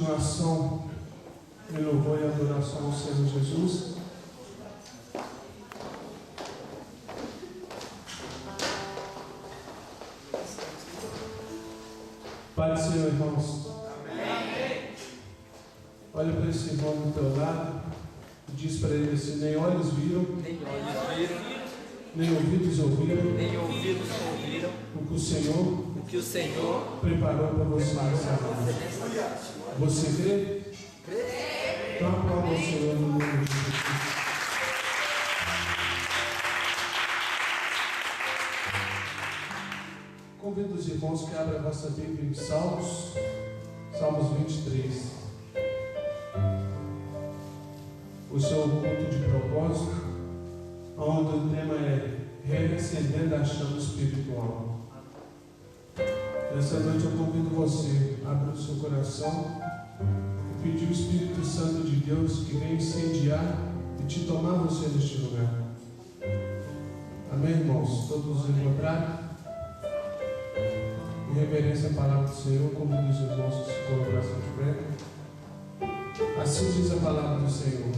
continuação em louvor e adoração ao Senhor Jesus. Pai do Senhor, irmãos. Amém. Olha para esse irmão do teu lado e diz para ele assim: nem olhos viram, nem ouvidos ouviram, o que o Senhor preparou para você nessa noite. Você crê? Então aplauda o Senhor no nome de Jesus. Convido os irmãos que abram a vossa Bíblia em Salmos 23. O seu culto de propósito, onde o tema é reacendendo a chama espiritual. Nessa noite eu convido você a abrir o seu coração e pedir o Espírito Santo de Deus que venha incendiar e te tomar você neste lugar. Amém, irmãos? Todos encontraram? Em reverência à palavra do Senhor, convido os irmãos que se colocassem de pé. Assim diz a palavra do Senhor: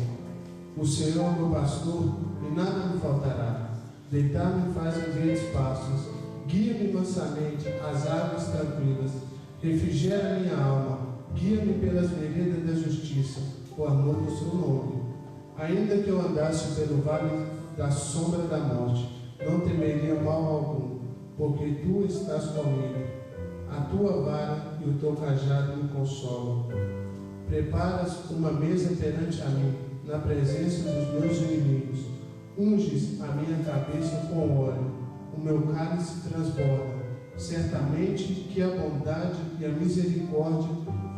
o Senhor é o meu pastor e nada me faltará. Deitar-me faz em verdes pastos, guia-me mansamente às águas tranquilas, refrigera minha alma, guia-me pelas veredas da justiça, por amor do seu nome. Ainda que eu andasse pelo vale da sombra da morte, não temeria mal algum, porque tu estás comigo. A tua vara e o teu cajado me consolam. Preparas uma mesa perante a mim, na presença dos meus inimigos. Unges a minha cabeça com óleo, o meu cálice transborda. Certamente que a bondade e a misericórdia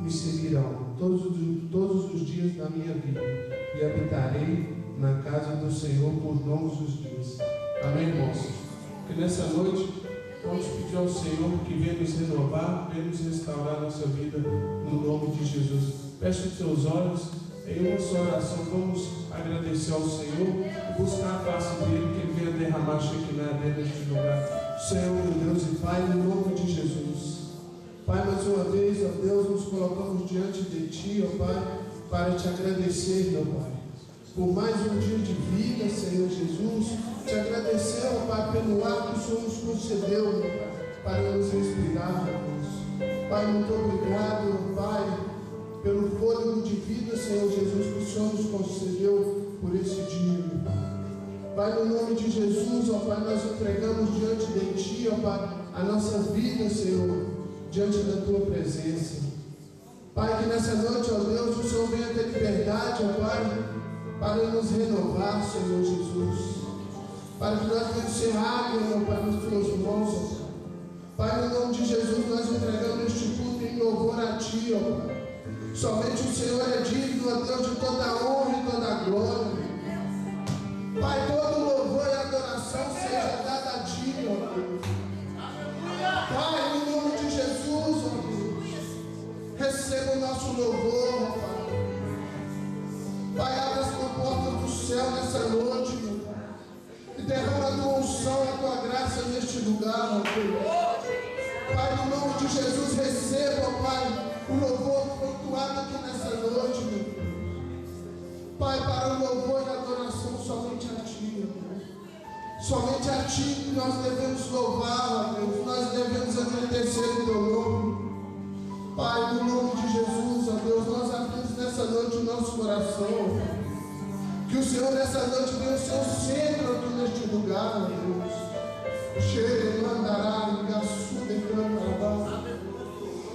me seguirão todos os dias da minha vida, e habitarei na casa do Senhor por longos os dias. Amém, irmãos? Que nessa noite vamos pedir ao Senhor que venha nos renovar, venha nos restaurar nossa vida no nome de Jesus. Feche os teus olhos, em uma só oração vamos agradecer ao Senhor e buscar a face dele, que ele venha derramar Shekinah dentro deste lugar. Senhor, meu Deus e Pai, no nome de Jesus. Pai, mais uma vez, ó Deus, nos colocamos diante de Ti, ó Pai, para Te agradecer, meu Pai, por mais um dia de vida, Senhor Jesus. Te agradecer, ó Pai, pelo ar que o Senhor nos concedeu, meu Pai, para nos respirar, meu Deus. Pai, muito obrigado, Pai, pelo fôlego de vida, Senhor Jesus, que o Senhor nos concedeu por esse dia, meu Pai. Pai, no nome de Jesus, ó Pai, nós entregamos diante de Ti, ó Pai, a nossa vida, Senhor, diante da Tua presença. Pai, que nessa noite, ó Deus, o Senhor venha ter liberdade, ó Pai, para nos renovar, Senhor Jesus. Para que nós venhamos ser água, meu Pai, nos Teus mãos, ó Pai. Pai, no nome de Jesus, nós entregamos este culto em louvor a Ti, ó Pai. Somente o Senhor é digno, ó Deus, de toda a honra e toda a glória. Pai, todo louvor e adoração seja dada a Ti, ó Deus. Pai, no nome de Jesus, ó Deus, receba o nosso louvor, ó Pai. Pai, abre as comportas do céu nessa noite, meu Pai, e derrama a Tua unção e a Tua graça neste lugar, ó Deus. Pai, no nome de Jesus, receba, ó Pai, o louvor pontuado aqui nessa noite, meu Deus. Pai, para o louvor e a adoração somente a Ti, meu Deus. Somente a Ti que nós devemos louvar, ó Deus. Nós devemos agradecer o Teu nome. Pai, no nome de Jesus, ó Deus, nós abrimos nessa noite o nosso coração. Que o Senhor nessa noite venha o Seu centro aqui neste lugar, ó Deus. Cheire, mandará, gaçuda e cantará.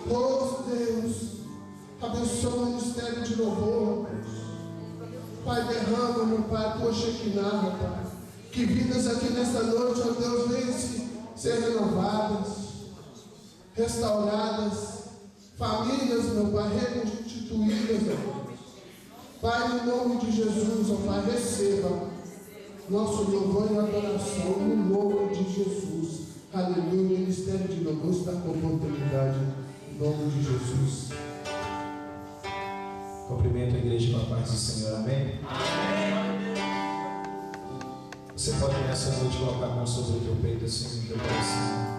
Oh Deus, abençoa o ministério de louvor, Deus. Pai, derrama, meu Pai, a Tua Shekinah, Pai. Que vidas aqui nesta noite, ó Deus, venham ser renovadas, restauradas. Famílias, meu Pai, reconstituídas, meu Deus. Pai, no nome de Jesus, ó Pai, receba nosso louvor e adoração no nome de Jesus. Aleluia. O ministério de louvor está com oportunidade em nome de Jesus. Cumprimento a igreja com a paz do Senhor, amém? Amém. Você pode nessa noite colocar a mão sobre o teu peito assim, no teu coração.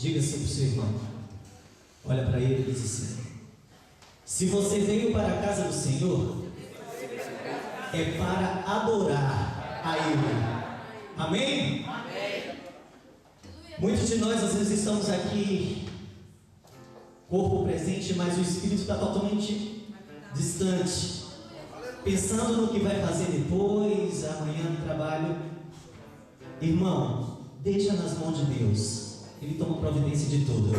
Diga assim para o seu irmão. Olha para ele e diz assim: se você veio para a casa do Senhor, é para adorar a Ele. Amém? Amém. Muitos de nós às vezes estamos aqui, corpo presente, mas o espírito está totalmente distante, pensando no que vai fazer depois, amanhã no trabalho. Irmão, deixa nas mãos de Deus. Ele toma providência de tudo.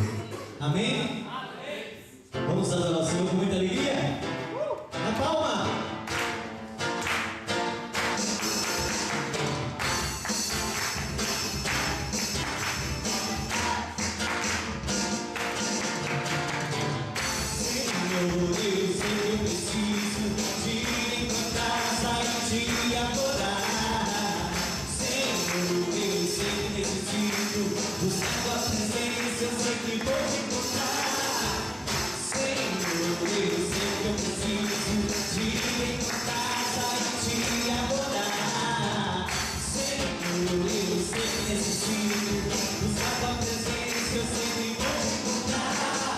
Amém? Amém. Vamos adorar o Senhor com muita alegria? Na palma! Senhor, eu sei eu preciso de ir em casa e te adorar. Senhor, eu sei que necessito buscar tua presença, eu sei que vou te encontrar. Senhor, eu sei que eu preciso de ir em casa e te adorar. Senhor, eu sei que necessito buscar tua presença, eu sei que vou te encontrar.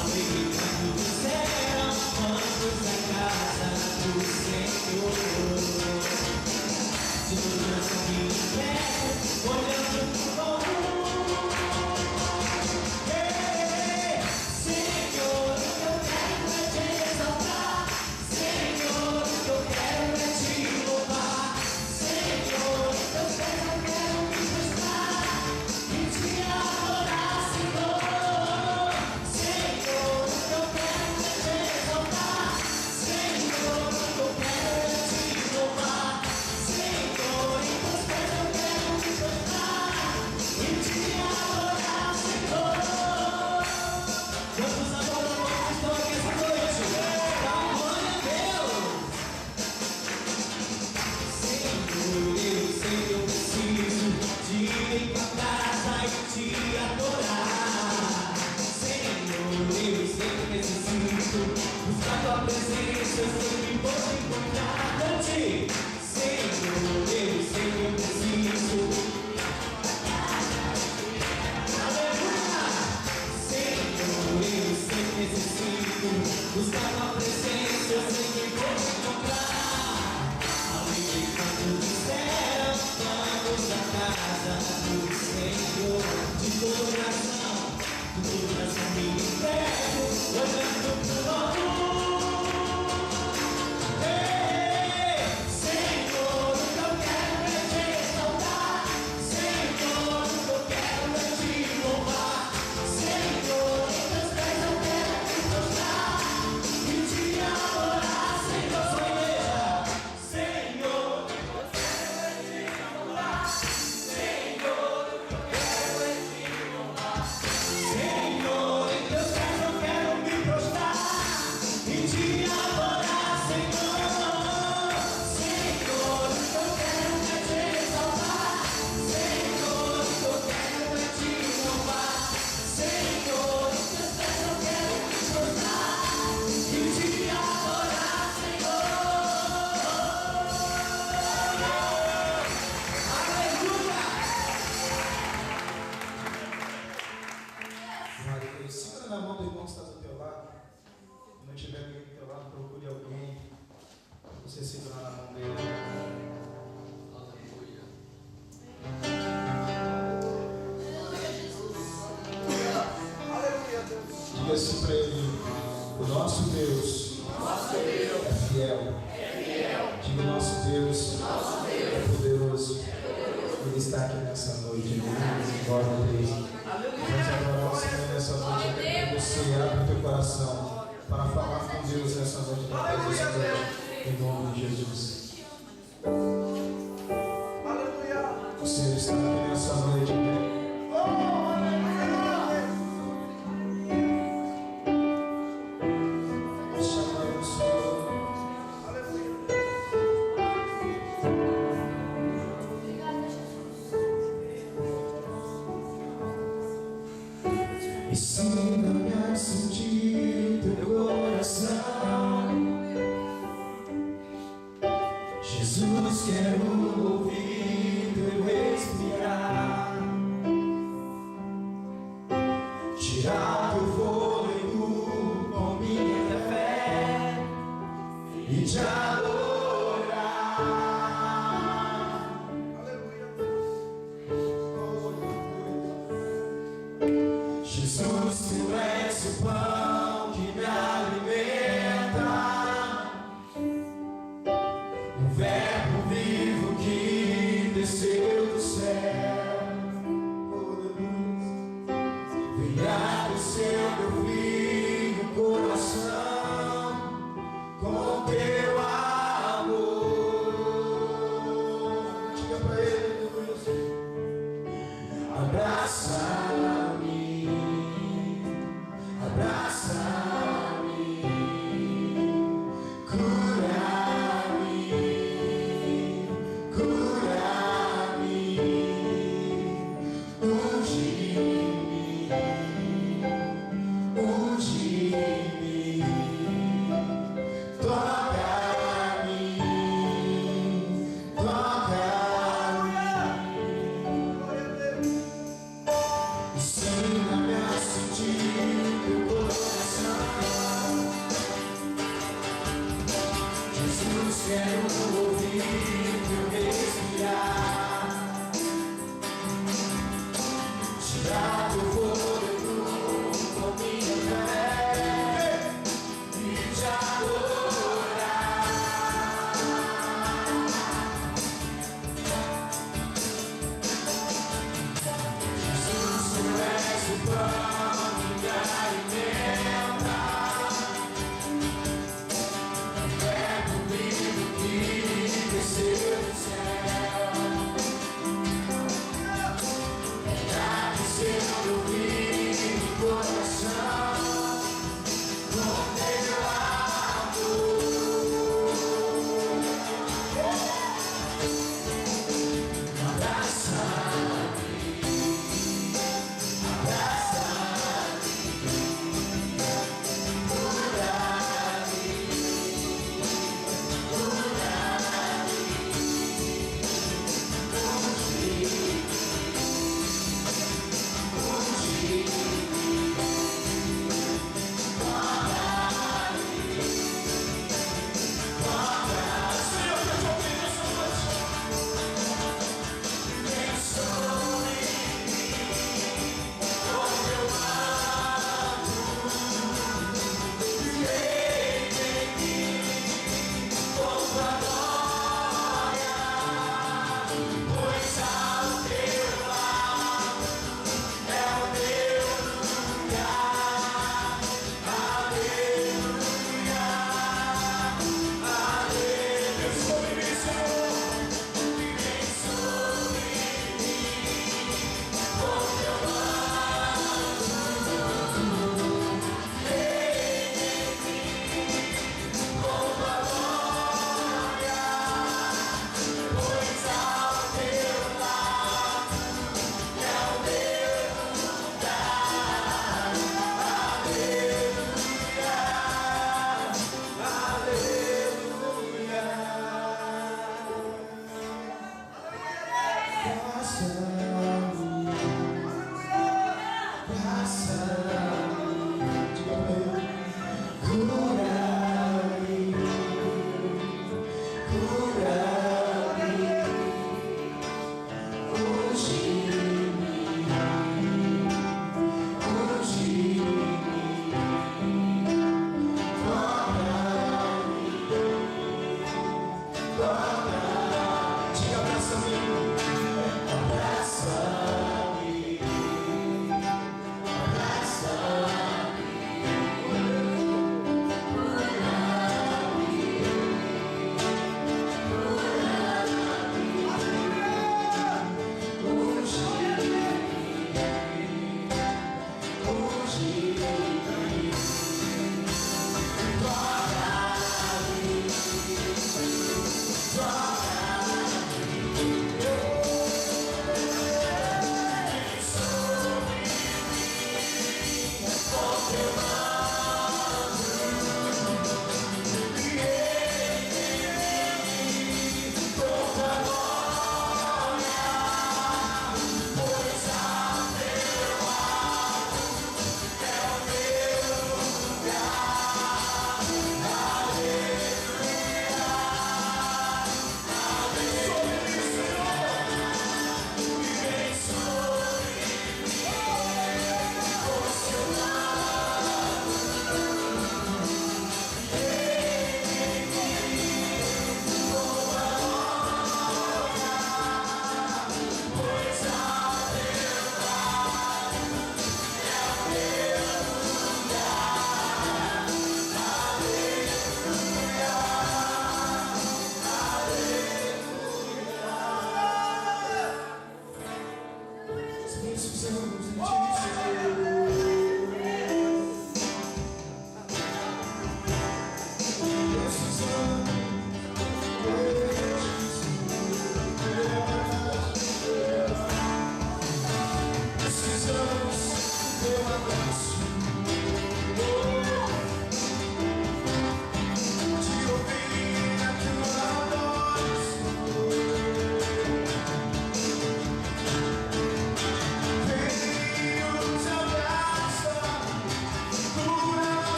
Alegre canto do céu, vamos à casa do Senhor. De todo coração que me quero, olhando pro alto. Senhor, o que eu quero é te exaltar. Senhor, o que eu quero é te louvar. Senhor, teus pés eu quero me prostrar e te adorar, Senhor. Senhor, o que eu quero é te exaltar. Senhor, o que eu quero é te louvar. Senhor, em teus pés eu quero me prostrar e te adorar, Senhor. Vamos adorar o nosso Senhor essa noite. Dá glória a Deus. Senhor, eu sei que eu preciso de ir em tua casa e te adorar. Senhor, eu sei que necessito buscar tua presença, eu sei que vou te encontrar. Cante! Senhor, eu sei que eu preciso. Aleluia! Senhor, eu sei que necessito buscar tua presença, eu sei que vou te encontrar. Alegre canto do céu, vamos à casa do Senhor. De todo coração me entrego, olhando pro alto. Senhor, o que eu quero é te exaltar. Senhor, o que eu quero é te louvar. Senhor, em teus pés eu quero me prostrar e te adorar, Senhor. Sua igreja. Senhor, o que eu quero é te adorar. Senhor, o que eu quero é te louvar. Senhor, em teus pés eu quero me prostrar e te adorar, Senhor. Senhor, o que eu quero é te exaltar. Senhor, o que eu quero é te louvar. Senhor, em teus pés eu quero me prostrar e te adorar, Senhor. Aleluia! Glória a Deus. Segura na mão do irmão que está do teu lado. Se não tiver alguém do teu lado, procure alguém. Você segurar na mão dele. Diga assim para ele: o nosso Deus é fiel. Diga: o nosso Deus é poderoso. Ele está aqui nessa noite. Glória a Deus. Vamos adorar o Senhor nessa noite. Eu quero que você abra o teu coração para falar com Deus nessa noite. Em nome de Jesus. O Senhor está aqui nessa noite. Nós chamamos o Senhor. Ensina-me a sentir o teu coração. Jesus, quero ouvir teu respirar.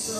Você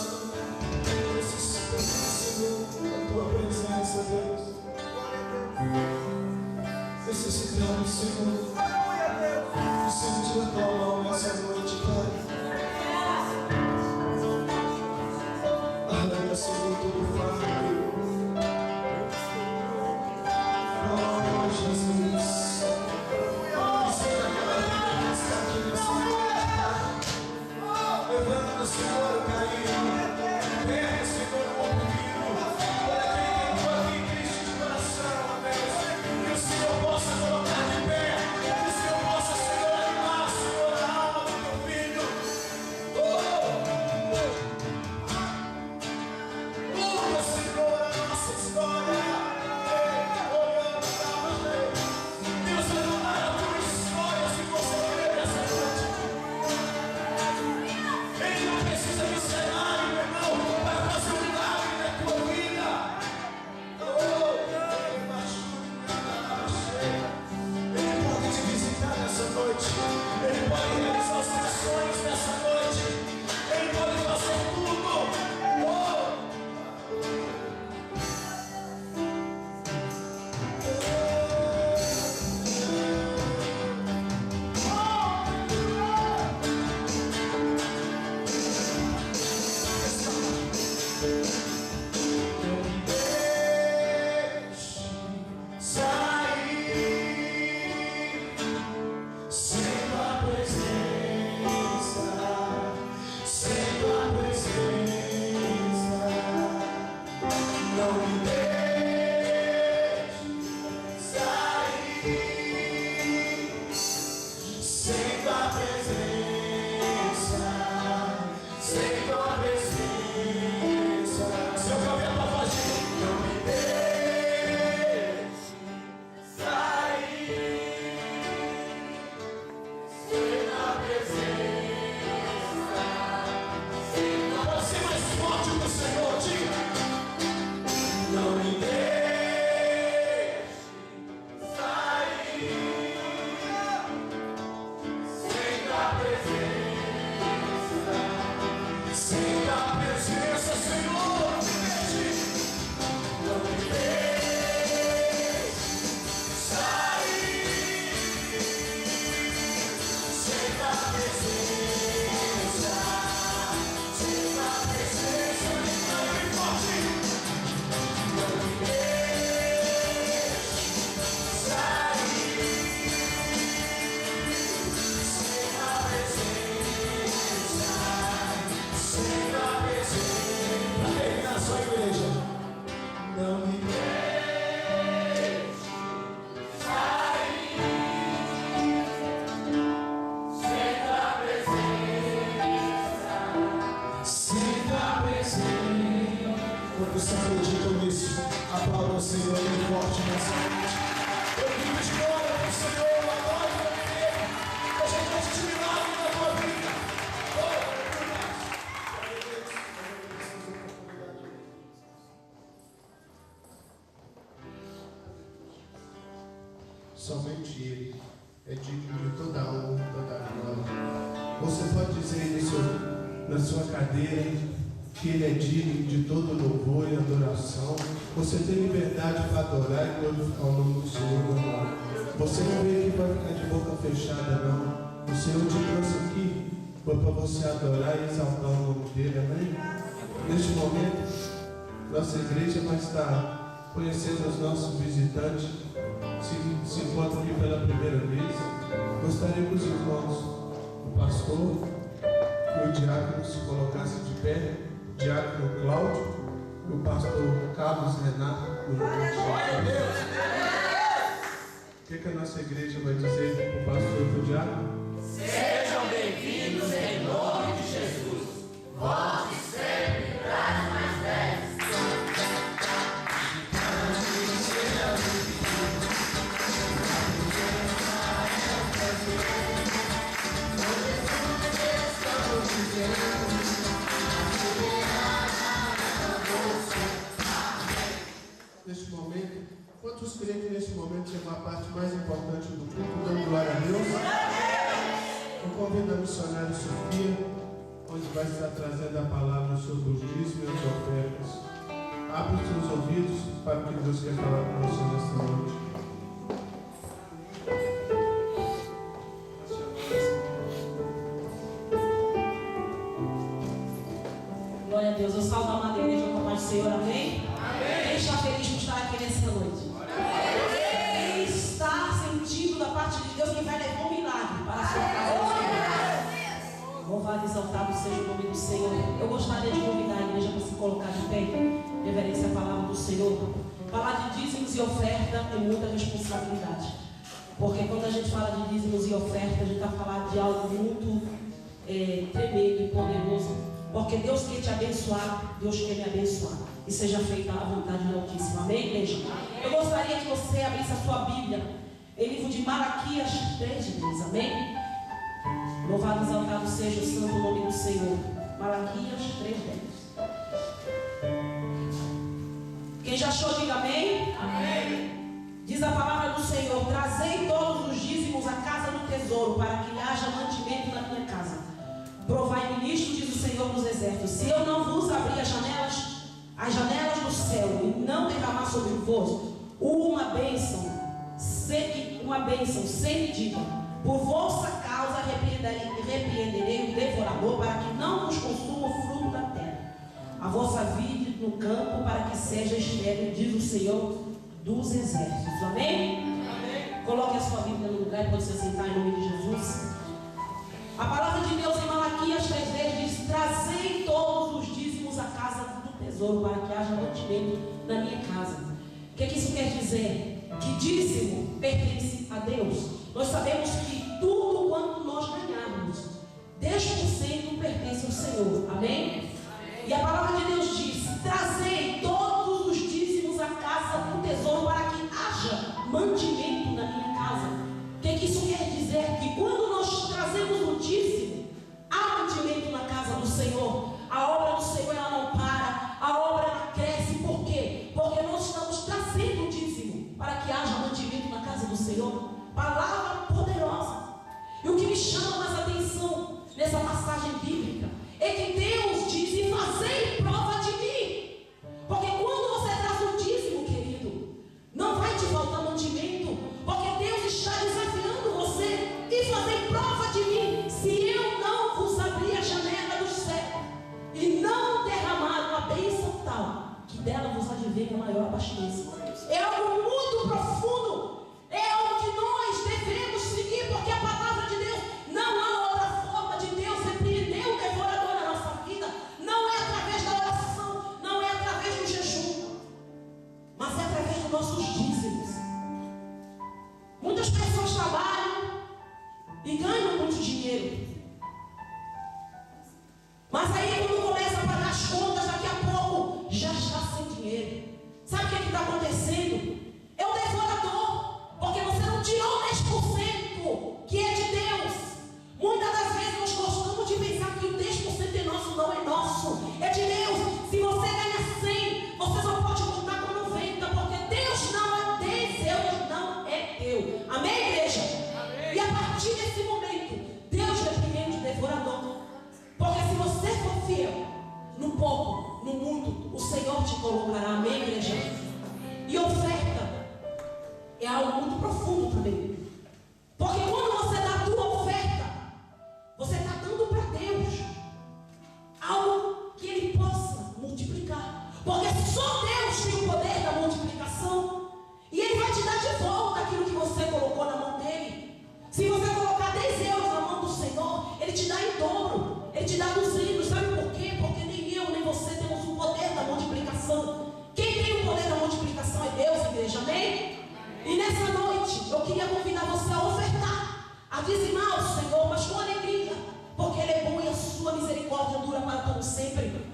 Quantos acreditam nisso? Aplauda o Senhor bem forte nessa noite. Eu vivo de glória para o Senhor, a glória para Ele. Hoje é noite de milagre na tua vida. Somente Ele é digno de toda a honra, toda a glória. Você pode dizer na sua cadeira que Ele é digno de todo louvor e adoração. Você tem liberdade para adorar e glorificar o nome do Senhor, meu irmão. Você não veio aqui para ficar de boca fechada, não. O Senhor te trouxe aqui foi para você adorar e exaltar o nome dEle, amém? Neste momento, nossa igreja vai estar conhecendo os nossos visitantes. Se encontram aqui pela primeira vez, gostaria que os irmãos, o pastor e o diácono se colocassem de pé, o diácono Cláudio e o pastor Carlos Renato. O que a nossa igreja vai dizer para o pastor e para o diácono? Sejam bem-vindos em nome de Jesus. Volte sempre, traz mais 10. Neste momento, quantos creem que neste momento chegou a parte mais importante do culto, dando glória a Deus? Eu convido a missionária Sofia, onde vai estar trazendo a palavra sobre os dízimos e as ofertas. Abre os seus ouvidos para o que Deus quer falar com você nesta noite. Glória a Deus. Eu saúdo a amada igreja com a paz do Senhor, amém? Quem está feliz por estar aqui nessa noite? Quem está sentindo da parte de Deus que vai levar um milagre para a sua casa? Louvado e exaltado seja o nome do Senhor. Eu gostaria de convidar a igreja para se colocar de pé, reverência à palavra do Senhor. Falar de dízimos e oferta é muita responsabilidade, porque quando a gente fala de dízimos e oferta, a gente está falando de algo muito tremendo e poderoso. Porque Deus quer te abençoar, Deus quer me abençoar. E seja feita a vontade do Altíssimo. Amém, igreja? Eu gostaria que você abrisse a sua Bíblia em livro de Malaquias 3:10. Amém? Louvado e exaltado seja o santo nome do Senhor. Malaquias 3:10. Quem já achou, diga amém? Amém. Diz a palavra do Senhor: trazei todos os dízimos à casa do tesouro, para que haja mantimento na minha casa. Provai-me nisto, diz o Senhor dos Exércitos, se eu não vos abrir as janelas do céu e não derramar sobre vós uma bênção sem medida, por vossa causa repreenderei o devorador, para que não vos consuma o fruto da terra, a vossa vida no campo, para que seja estéril, diz o Senhor dos Exércitos. Amém? Amém. Coloque a sua Bíblia no lugar e pode se sentar em nome de Jesus. A palavra de Deus em Malaquias 3:10 diz: trazei todos os dízimos à casa do tesouro, para que haja mantimento na minha casa. O que isso quer dizer? Que dízimo pertence a Deus. Nós sabemos que tudo quanto nós ganharmos, 10% pertence ao Senhor. Amém? E a palavra de Deus diz: trazei todos os dízimos à casa do tesouro, para que haja mantimento na minha casa. O que isso quer dizer? Que quando nós trazemos o dízimo, há mantimento na casa do Senhor. A obra do Senhor, ela não para, a obra ela cresce. Por quê? Porque nós estamos trazendo o dízimo para que haja mantimento na casa do Senhor. Palavra poderosa. E o que me chama mais atenção nessa passagem bíblica é que Deus diz: e fazei prova de mim. Porque quando você traz o dízimo, querido, não vai te faltar mantimento, porque Deus está desafiando você e fazer prova te dado os livros, sabe por quê? Porque nem eu, nem você temos o poder da multiplicação. Quem tem o poder da multiplicação é Deus, igreja, amém? E nessa noite, eu queria convidar você a ofertar, a dizimar ao Senhor, mas com alegria, porque Ele é bom e a sua misericórdia dura para todo sempre.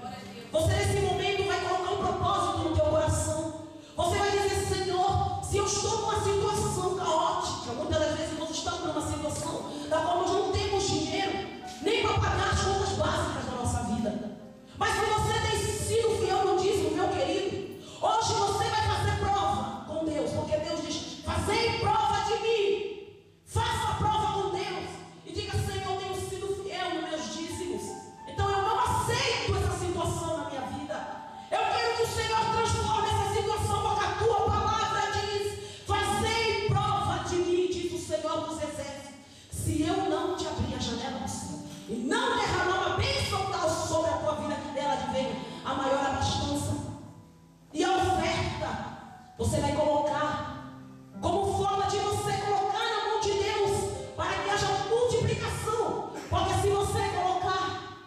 Você nesse momento vai colocar um propósito no teu coração. Você vai dizer: Senhor, se eu estou numa situação caótica, muitas das vezes nós estamos numa situação da qual nós não temos dinheiro nem para pagar as contas básicas da nossa vida. Mas se você tem sido fiel no dízimo, meu querido, hoje você vai fazer prova com Deus, porque Deus diz: fazei prova de mim. Faça prova com Deus e diga: Senhor, eu tenho sido fiel nos meus dízimos, então eu não aceito essa situação na minha vida. Eu quero que o Senhor transforme essa situação, porque a tua palavra diz: fazei prova de mim, diz o Senhor dos exércitos. Se eu não te abrir a janela do céu e não derramar uma bênção tal sobre a tua vida, que dela advenha a maior abastança. E a oferta você vai colocar como forma de você colocar na mão de Deus, para que haja multiplicação. Porque se você colocar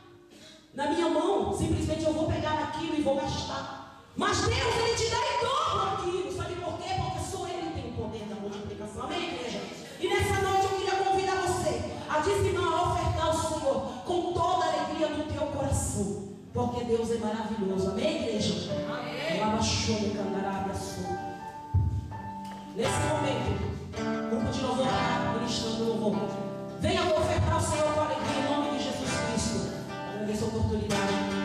na minha mão, simplesmente eu vou pegar aquilo e vou gastar. Mas Deus, Ele te dá em dobro aquilo. Sabe por quê? Porque só Ele tem o poder da multiplicação. Amém, igreja? E nessa noite eu queria convidar você a dizimar, a ofertar ao Senhor com toda a alegria no teu coração, porque Deus é maravilhoso. Amém, igreja? Amém. Nesse momento, grupo de louvor ministrando louvor, venha ofertar ao Senhor com alegria em nome de Jesus Cristo. Agradeço a oportunidade.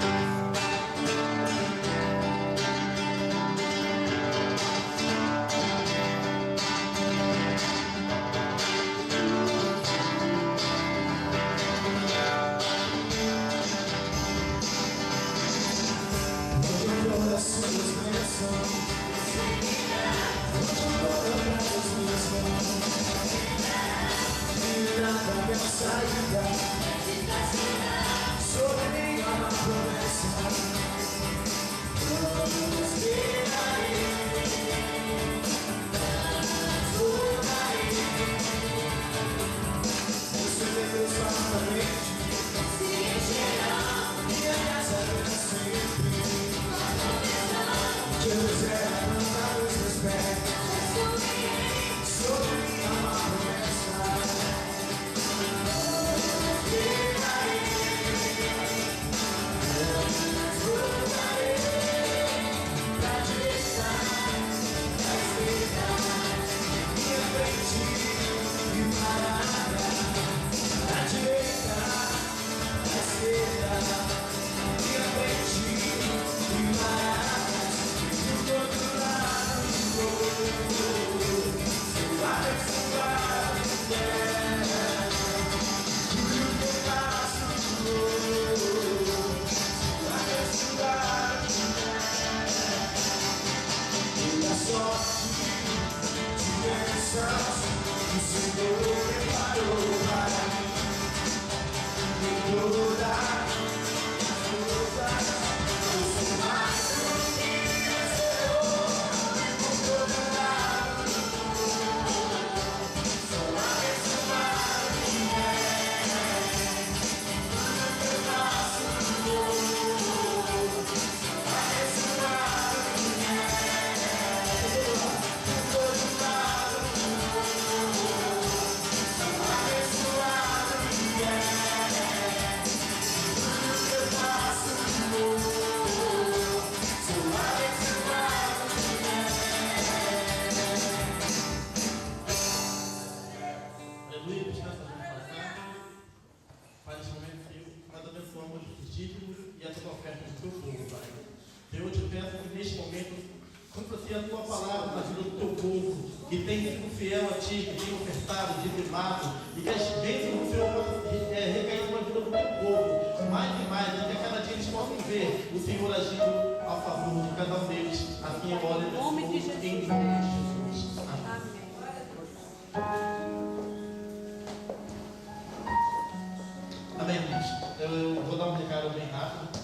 Eu vou dar um recado bem rápido.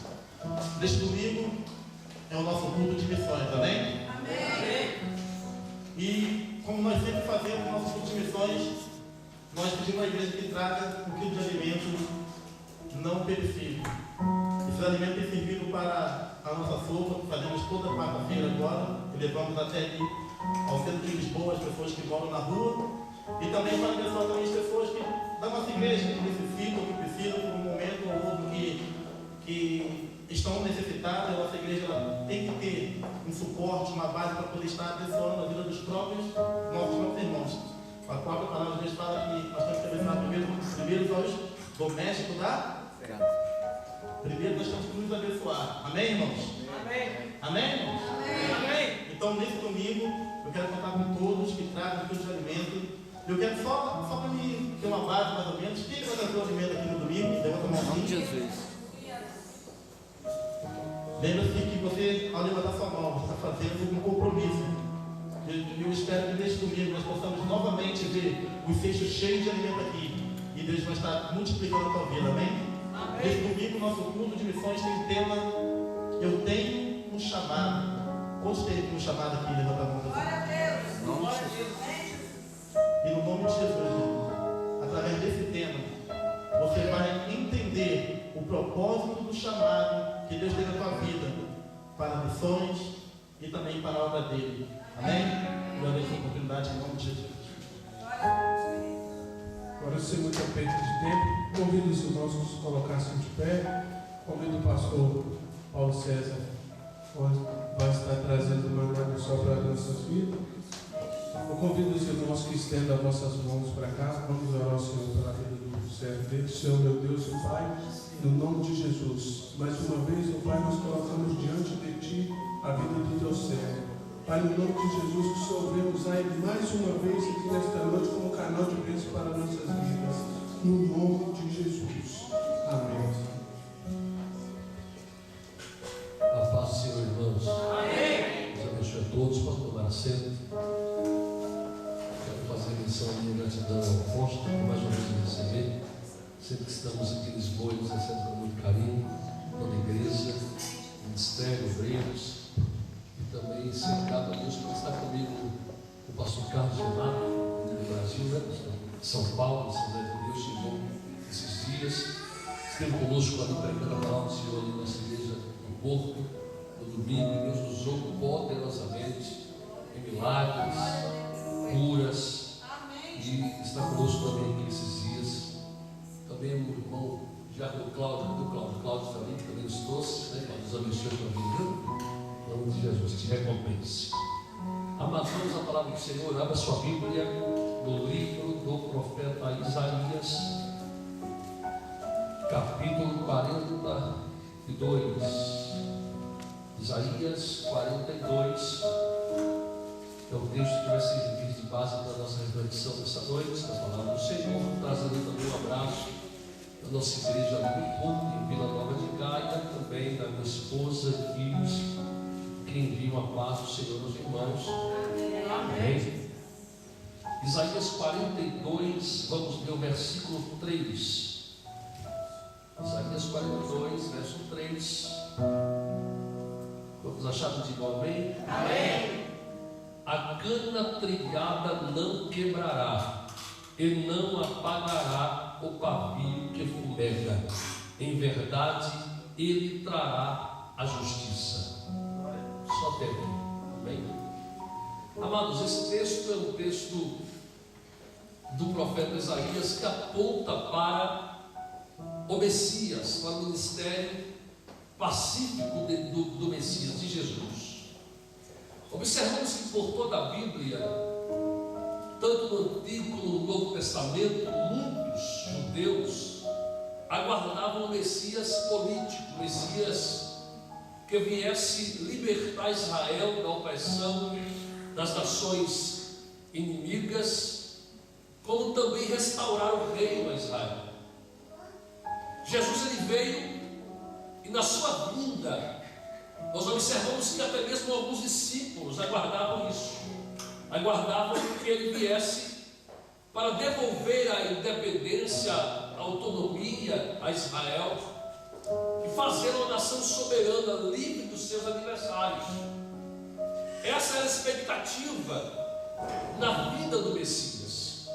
Neste domingo é o nosso culto de missões, amém? Amém. E como nós sempre fazemos no nosso culto de missões, nós pedimos à igreja que traga um quilo de alimento não perecível. Esse alimento tem servido para a nossa sopa, que fazemos toda quarta-feira agora, e levamos até ali ao centro de Lisboa, as pessoas que moram na rua, e também para abençoar também as pessoas que da nossa igreja, que necessitam, que precisam por um momento ou outro, que estão necessitadas. A nossa igreja tem que ter um suporte, uma base para poder estar abençoando a vida dos nossos próprios irmãos. A própria palavra de Deus fala que nós temos que abençoar primeiro aos domésticos da primeiro nós temos que nos abençoar. Amém, irmãos? Amém. Amém, irmãos? Amém. Então, nesse domingo, eu quero contar com todos que tragam os seus alimentos. Eu quero só para mim ter uma base mais ou menos. Quem vai trazer o alimento aqui no domingo? Levanta a mãozinha. Jesus. Lembra-se que você, ao levantar sua mão, você está fazendo um compromisso. Eu espero que neste domingo nós possamos novamente ver os cestos cheios de alimento aqui. E Deus vai estar multiplicando a tua vida, amém? Neste domingo, nosso culto de missões tem o tema Eu Tenho um Chamado. Quantos têm um chamado aqui? Levanta a mão. Glória a Deus. Glória a Deus. E no nome de Jesus, através desse tema, você vai entender o propósito do chamado que Deus tem na tua vida para missões e também para a obra dele. Amém? Eu agradeço a oportunidade em nome de Jesus. Agora, sem muita perda de tempo, convido os irmãos que se colocassem de pé. Convido o pastor Paulo César, vai estar trazendo uma água só para as nossas vidas. Eu convido os irmãos que estendam as vossas mãos para cá. Vamos orar ao Senhor pela vida do servo dele. Senhor, meu Deus e Pai, no nome de Jesus, mais uma vez, ó Pai, nós colocamos diante de Ti a vida do Teu servo. Pai, no nome de Jesus, que o Senhor venha usar ele mais uma vez aqui nesta noite como canal de bênção para nossas vidas. No nome de Jesus. Amém. A paz do Senhor, irmãos. Amém. Deus abençoe a todos. Pode tomar assento. Quero fazer menção à minha gratidão ao Afonso por mais uma vez me receber. Sempre que estamos aqui em Lisboa, nos recebe com muito carinho. Toda a igreja, ministério, obreiros. E também cercado a Deus por estar comigo o pastor Carlos Renato, do Brasil, né? São Paulo, São José de Deus, chegou esses dias. Esteve conosco ali pregando a palavra do Senhor ali na nossa igreja no Porto, no domingo, e Deus nos usou poderosamente em milagres, curas, e está conosco também aqui esses dias. Também o irmão Diácono Cláudio também, que também nos trouxe, né? Nos abençoe para vir. Em nome de Jesus, te recompense. Amados, vamos a palavra do Senhor. Abra sua Bíblia no livro do profeta Isaías, capítulo 42. Isaías 42 é o texto que vai servir de base para a nossa reflexão nessa noite, na palavra do Senhor, trazendo também um abraço da nossa igreja ali no Porto, em Vila Nova de Gaia, também da minha esposa e filhos, que enviam a paz do Senhor aos irmãos. Amém. Isaías 42, vamos ler o versículo 3. Isaías 42, verso 3. Vamos achar de igual, amém? Amém. A cana trilhada não quebrará, e não apagará o pavio que fumega. Em verdade, ele trará a justiça. Só até aqui, amém? Amados, esse texto é um texto do profeta Isaías que aponta para o Messias, para o ministério pacífico do Messias, de Jesus. Observamos que por toda a Bíblia, tanto no Antigo como no Novo Testamento, muitos judeus aguardavam o Messias político, o Messias que viesse libertar Israel da opressão das nações inimigas, como também restaurar o reino a Israel. Jesus ele veio, e na sua vinda nós observamos que até mesmo alguns discípulos aguardavam isso, aguardavam que ele viesse para devolver a independência, a autonomia a Israel e fazer uma nação soberana, livre dos seus adversários. Essa era a expectativa na vida do Messias.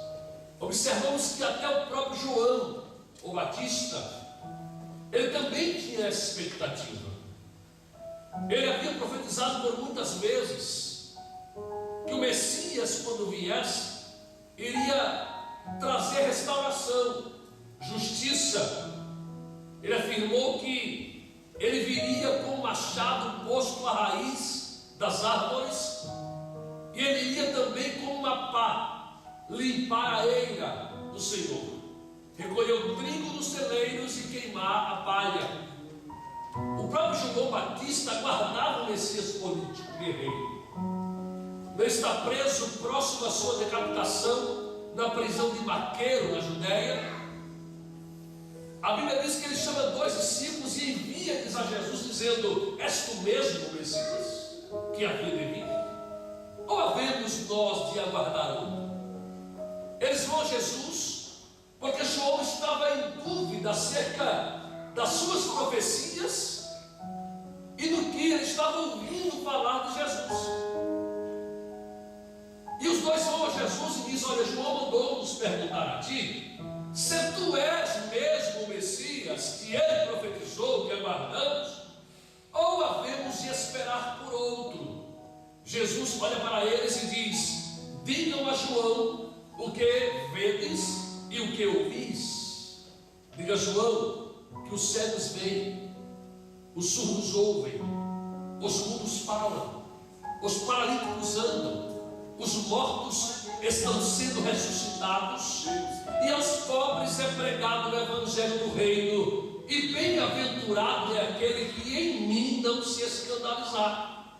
Observamos que até o próprio João, o Batista, tinha essa expectativa. Ele havia profetizado por muitas vezes que o Messias, quando viesse, iria trazer restauração, justiça. Ele afirmou que ele viria com o machado posto à raiz das árvores, e ele iria também com uma pá limpar a eira do Senhor, recolher o trigo dos celeiros e queimar a palha. O próprio João Batista aguardava o Messias político, guerreiro. Ele está preso próximo à sua decapitação na prisão de Maqueiro, na Judéia. A Bíblia diz que ele chama 2 discípulos e envia-lhes a Jesus, dizendo: és tu mesmo o Messias que havia de vir? Ou havemos nós de aguardar outro? Eles vão a Jesus porque João estava em dúvida acerca das suas profecias e do que ele estava ouvindo falar de Jesus. E os dois vão a Jesus e dizem: olha, João mandou-nos perguntar a ti se tu és mesmo o Messias que ele profetizou, que aguardamos, ou havemos de esperar por outro? Jesus olha para eles e diz: digam a João o que vedes e o que ouvis. Diga a João que os cegos veem, os surdos ouvem, os mudos falam, os paralíticos andam, os mortos estão sendo ressuscitados, e aos pobres é pregado o evangelho do reino, e bem-aventurado é aquele que em mim não se escandalizar.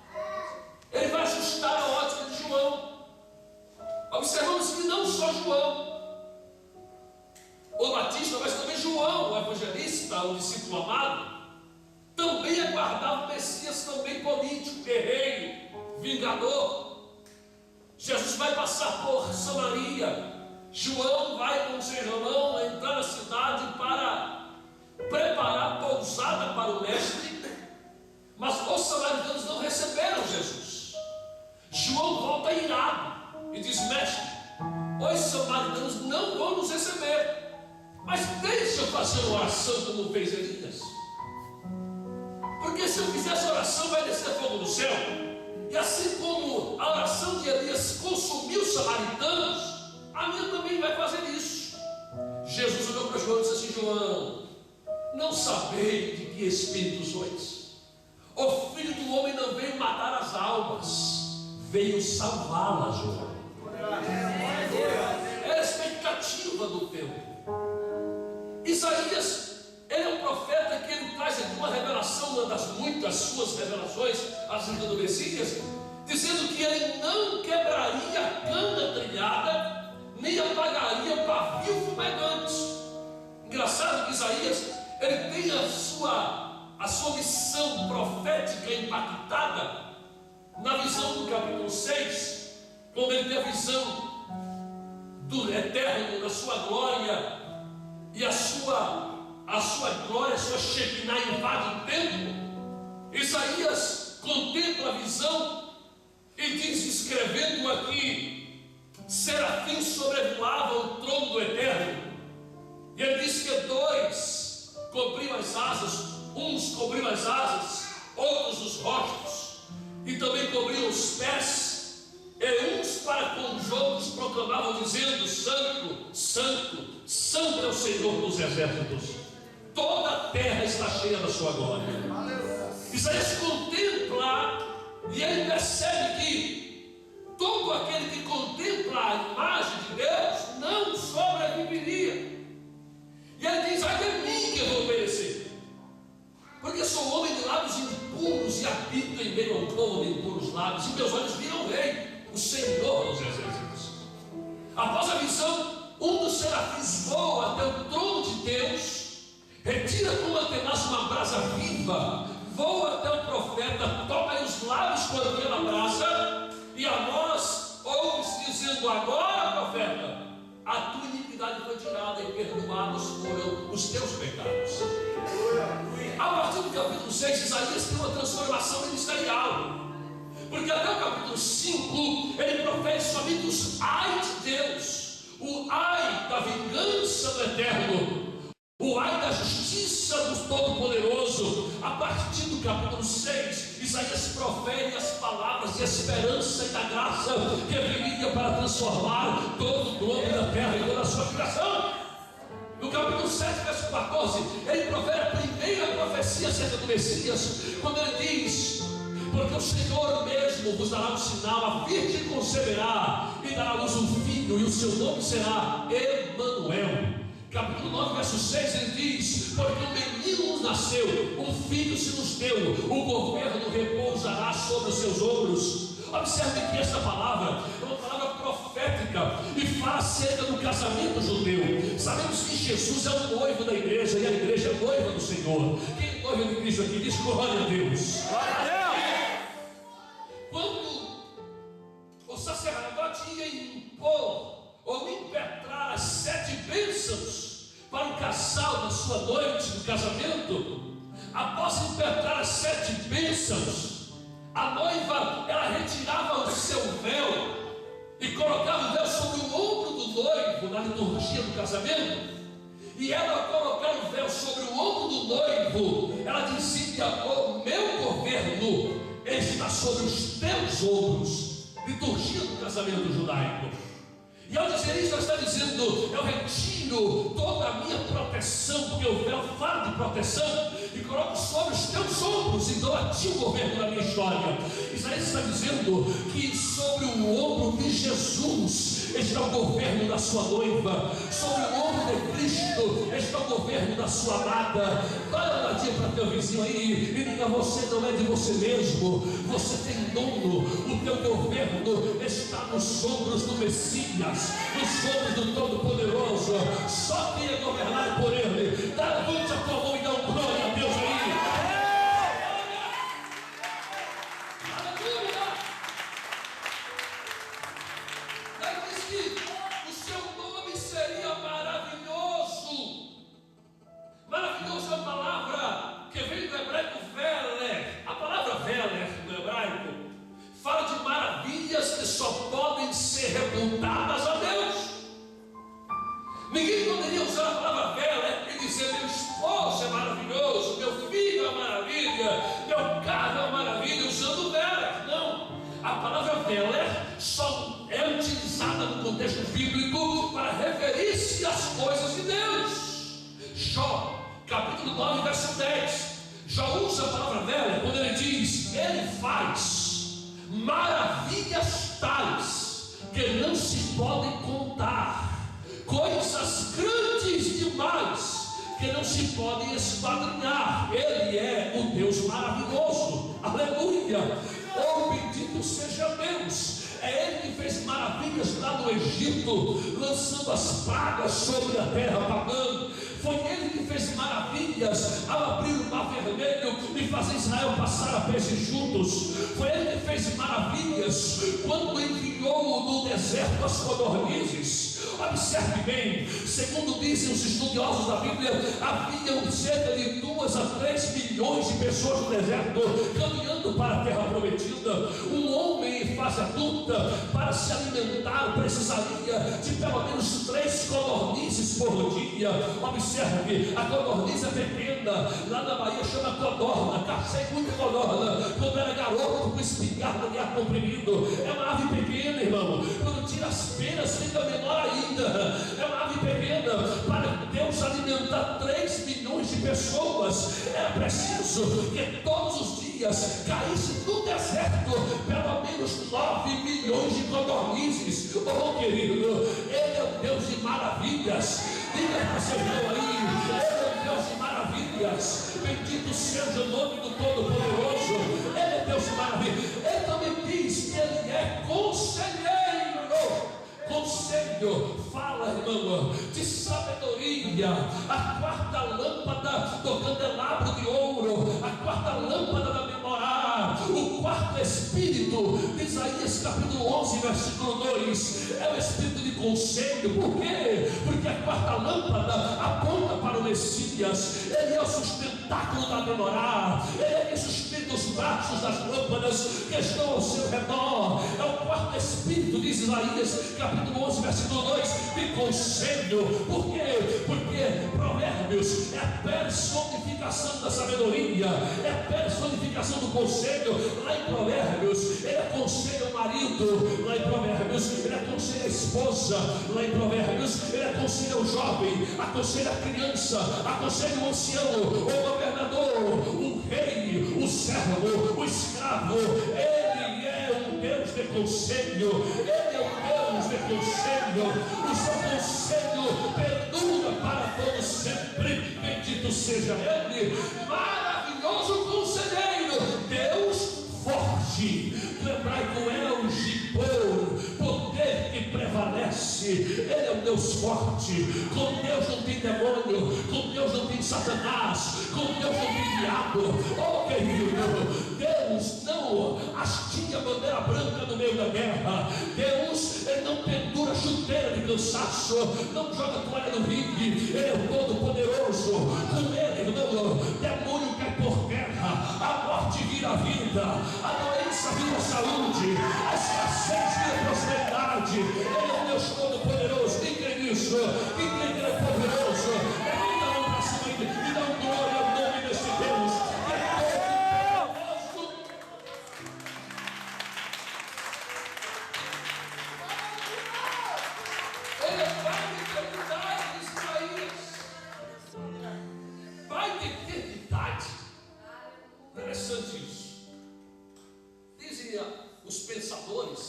Ele vai ajustar a ótica de João. Observamos que não só João, o Batista, mas também João, o evangelista, o discípulo amado, também aguardava o Messias, também político, guerreiro, vingador. Jesus vai passar por Samaria. João vai com seu irmão entrar na cidade para preparar a pousada para o mestre, mas os samaritanos não receberam Jesus. João volta irado e diz: mestre, os samaritanos não vão nos receber, mas deixa eu fazer uma oração como fez Elias, porque se eu fizer essa oração vai descer fogo do céu. E assim como a oração de Elias consumiu os samaritanos, a minha também vai fazer isso. Jesus olhou para João e disse assim: João, não sabeis de que espírito sois? O Filho do Homem não veio matar as almas, veio salvá-las, João. Era a expectativa do tempo. Isaías, ele é um profeta que ele traz aqui uma revelação, uma das muitas suas revelações acerca do Messias, dizendo que ele não quebraria a cana trilhada, nem apagaria o pavio fumegante. Engraçado que Isaías, ele tem a sua missão profética impactada na visão do capítulo 6, quando ele tem a visão do eterno, da sua glória, e a sua glória, a sua Shekinah invade o templo. Isaías contempla a visão e diz, escrevendo aqui: serafins sobrevoavam o trono do Eterno. E ele diz que 2 cobriam as asas, uns cobriam as asas, outros os rostos, e também cobriam os pés. E uns para com os outros proclamavam, dizendo: Santo, Santo, Santo é o Senhor dos exércitos. Toda a terra está cheia da sua glória. Isaías contempla e ele percebe que todo aquele que contempla a imagem de Deus não sobreviveria. E ele diz: ai de mim que eu vou perecer, porque sou homem de lábios impuros e habito em meio ao povo de impuros lábios, e meus olhos viram o Rei, o Senhor dos exércitos. Após a visão, um dos serafins voa até o trono de Deus, retira com uma tenaz uma brasa viva, voa até o profeta, toca-lhe os lábios com aquela brasa, e a voz ouve-se dizendo: agora, profeta, a tua iniquidade foi tirada e perdoados foram os teus pecados. A partir do capítulo 6, Isaías tem uma transformação ministerial, porque até o capítulo 5 ele profere somente os ai de Deus, o ai da vingança do Eterno, o ai da justiça do Todo-Poderoso. maravilhoso. A partir do capítulo 6, Isaías profere as palavras de esperança e da graça que viria para transformar todo o globo da terra e toda a sua criação. No capítulo 7, verso 14, ele profere a primeira profecia acerca do Messias, quando ele diz: porque o Senhor mesmo vos dará um sinal, a virgem conceberá e dará à luz um filho, e o seu nome será Emanuel. Capítulo 9, verso 6, ele diz: porque um menino nos nasceu, um filho se nos deu, o governo repousará sobre os seus ombros. Observe que esta palavra é uma palavra profética e fala acerca do casamento judeu. Sabemos que Jesus é o noivo da igreja e a igreja é noiva do Senhor. Quem é noivo de Cristo aqui diz glória a Deus. Glória a Deus. Quando o sacerdote ia impor ou impetrar as 7 bênçãos para o casal na sua noite do casamento, após impetrar as 7 bênçãos, a noiva, ela retirava o seu véu e colocava o véu sobre o ombro do noivo na liturgia do casamento. E ela, colocando o véu sobre o ombro do noivo, ela dizia: o meu governo está sobre os teus ombros. Liturgia do casamento judaico. E ao dizer isso, ela está dizendo: eu retiro toda a minha proteção, porque o véu fala de proteção, e coloco sobre os teus ombros e dou a ti o governo da minha história. Isaías está dizendo que sobre o ombro de Jesus está o governo da sua noiva, sobre o ombro de Cristo está o governo da sua amada. Vai uma dia para teu vizinho aí e diga: você não é de você mesmo, você tem dono, o teu governo está nos ombros do Messias, nos ombros do Todo-Poderoso. Só quem é governado por Ele, levante a tua mão e dá um glória a Deus aí. Aleluia! Ele diz que o seu nome seria maravilhoso. Maravilhoso é uma palavra que vem do hebraico veler. A palavra veler no hebraico fala de maravilhas que só podem ser reputadas a Deus. Ninguém poderia usar a palavra veler e dizer: meu esposo é maravilhoso, meu filho é maravilha, meu carro é maravilha, usando veler. Não. A palavra veler só é utilizada no contexto bíblico para referir-se às coisas de Deus. Jó, capítulo 9, verso 10. Jó usa a palavra veler quando ele diz: ele faz maravilhas tais que não se podem contar, coisas grandes demais que não se podem esquadrinhar. Ele é o Deus maravilhoso. Aleluia! Oh, bendito seja Deus. É Ele que fez maravilhas lá no Egito, lançando as pragas sobre a terra pagã. Foi Ele que fez maravilhas ao abrir o mar vermelho e fazer Israel passar a peixe juntos. Foi Ele que fez maravilhas quando enviou no deserto as codornizes. Observe bem, segundo dizem os estudiosos da Bíblia, haviam cerca de 2 a 3 milhões de pessoas no deserto caminhando para a terra prometida. Um homem em fase adulta, para se alimentar, precisaria de pelo menos 3 codornizes por dia. Observe, a codorniz é pequena, lá na Bahia chama codorna. Cacei muita codorna quando era garoto, com espingarda de ar comprimido. É uma ave pequena, irmão. Quando tira as penas, fica menor ainda. É uma ave pequena. Para Deus alimentar 3 milhões de pessoas, era preciso que todos os dias caísse no deserto pelo menos 9 milhões de codornizes. Oh, querido, Ele é o Deus de maravilhas. Diga para seu irmão aí: Ele é o Deus de maravilhas. Bendito seja o nome do Todo-Poderoso. Ele é Deus de maravilhas. Ele também diz que Ele é conselheiro. Conselho, fala, irmão, de sabedoria. A 4ª lâmpada do candelabro de ouro, a 4ª lâmpada da menorá, o 4º espírito de Isaías capítulo 11, versículo 2, é o espírito de conselho. Por quê? Porque a 4ª lâmpada aponta para o Messias. Ele é o sustentáculo da menorá, ele é que sustenta dos brachos das lâmpadas que estão ao seu redor. É o quarto espírito, diz Isaías, capítulo 11, versículo 2, de conselho. Por quê? Porque Provérbios é a personificação da sabedoria, é a personificação do conselho. Lá em Provérbios, ele aconselha o marido. Lá em Provérbios, ele aconselha a esposa. Lá em Provérbios, ele aconselha o jovem, aconselha a criança, aconselha o ancião, o governador, o rei, o servo, o escravo. Ele é um Deus de conselho. Ele é um Deus de conselho. O seu conselho perdura para todos sempre. Bendito seja Ele. Maravilhoso conselheiro, Deus forte. Do hebraico El Gibor, poder que prevalece. Ele é um Deus forte. Com Deus não tem demônio, com Deus não tem Satanás, com Deus não tem diabo. Oh querido, Deus não hastia a bandeira branca no meio da guerra. Deus, ele não pendura chuteira de cansaço, não joga toalha no ringue. Ele é o todo-poderoso. Com ele, irmão, demônio cai por terra, a morte vira vida, a doença vira saúde, a escassez vira prosperidade. Ele é um Deus todo-poderoso. Quem crê nisso? Quem crê que ele é poderoso? Levanta a mão para cima e dá um glória ao nome desse Deus que é todo-poderoso. Ele é Pai de eternidade, Isaías. Pai de eternidade. Interessante isso. Dizem os pensadores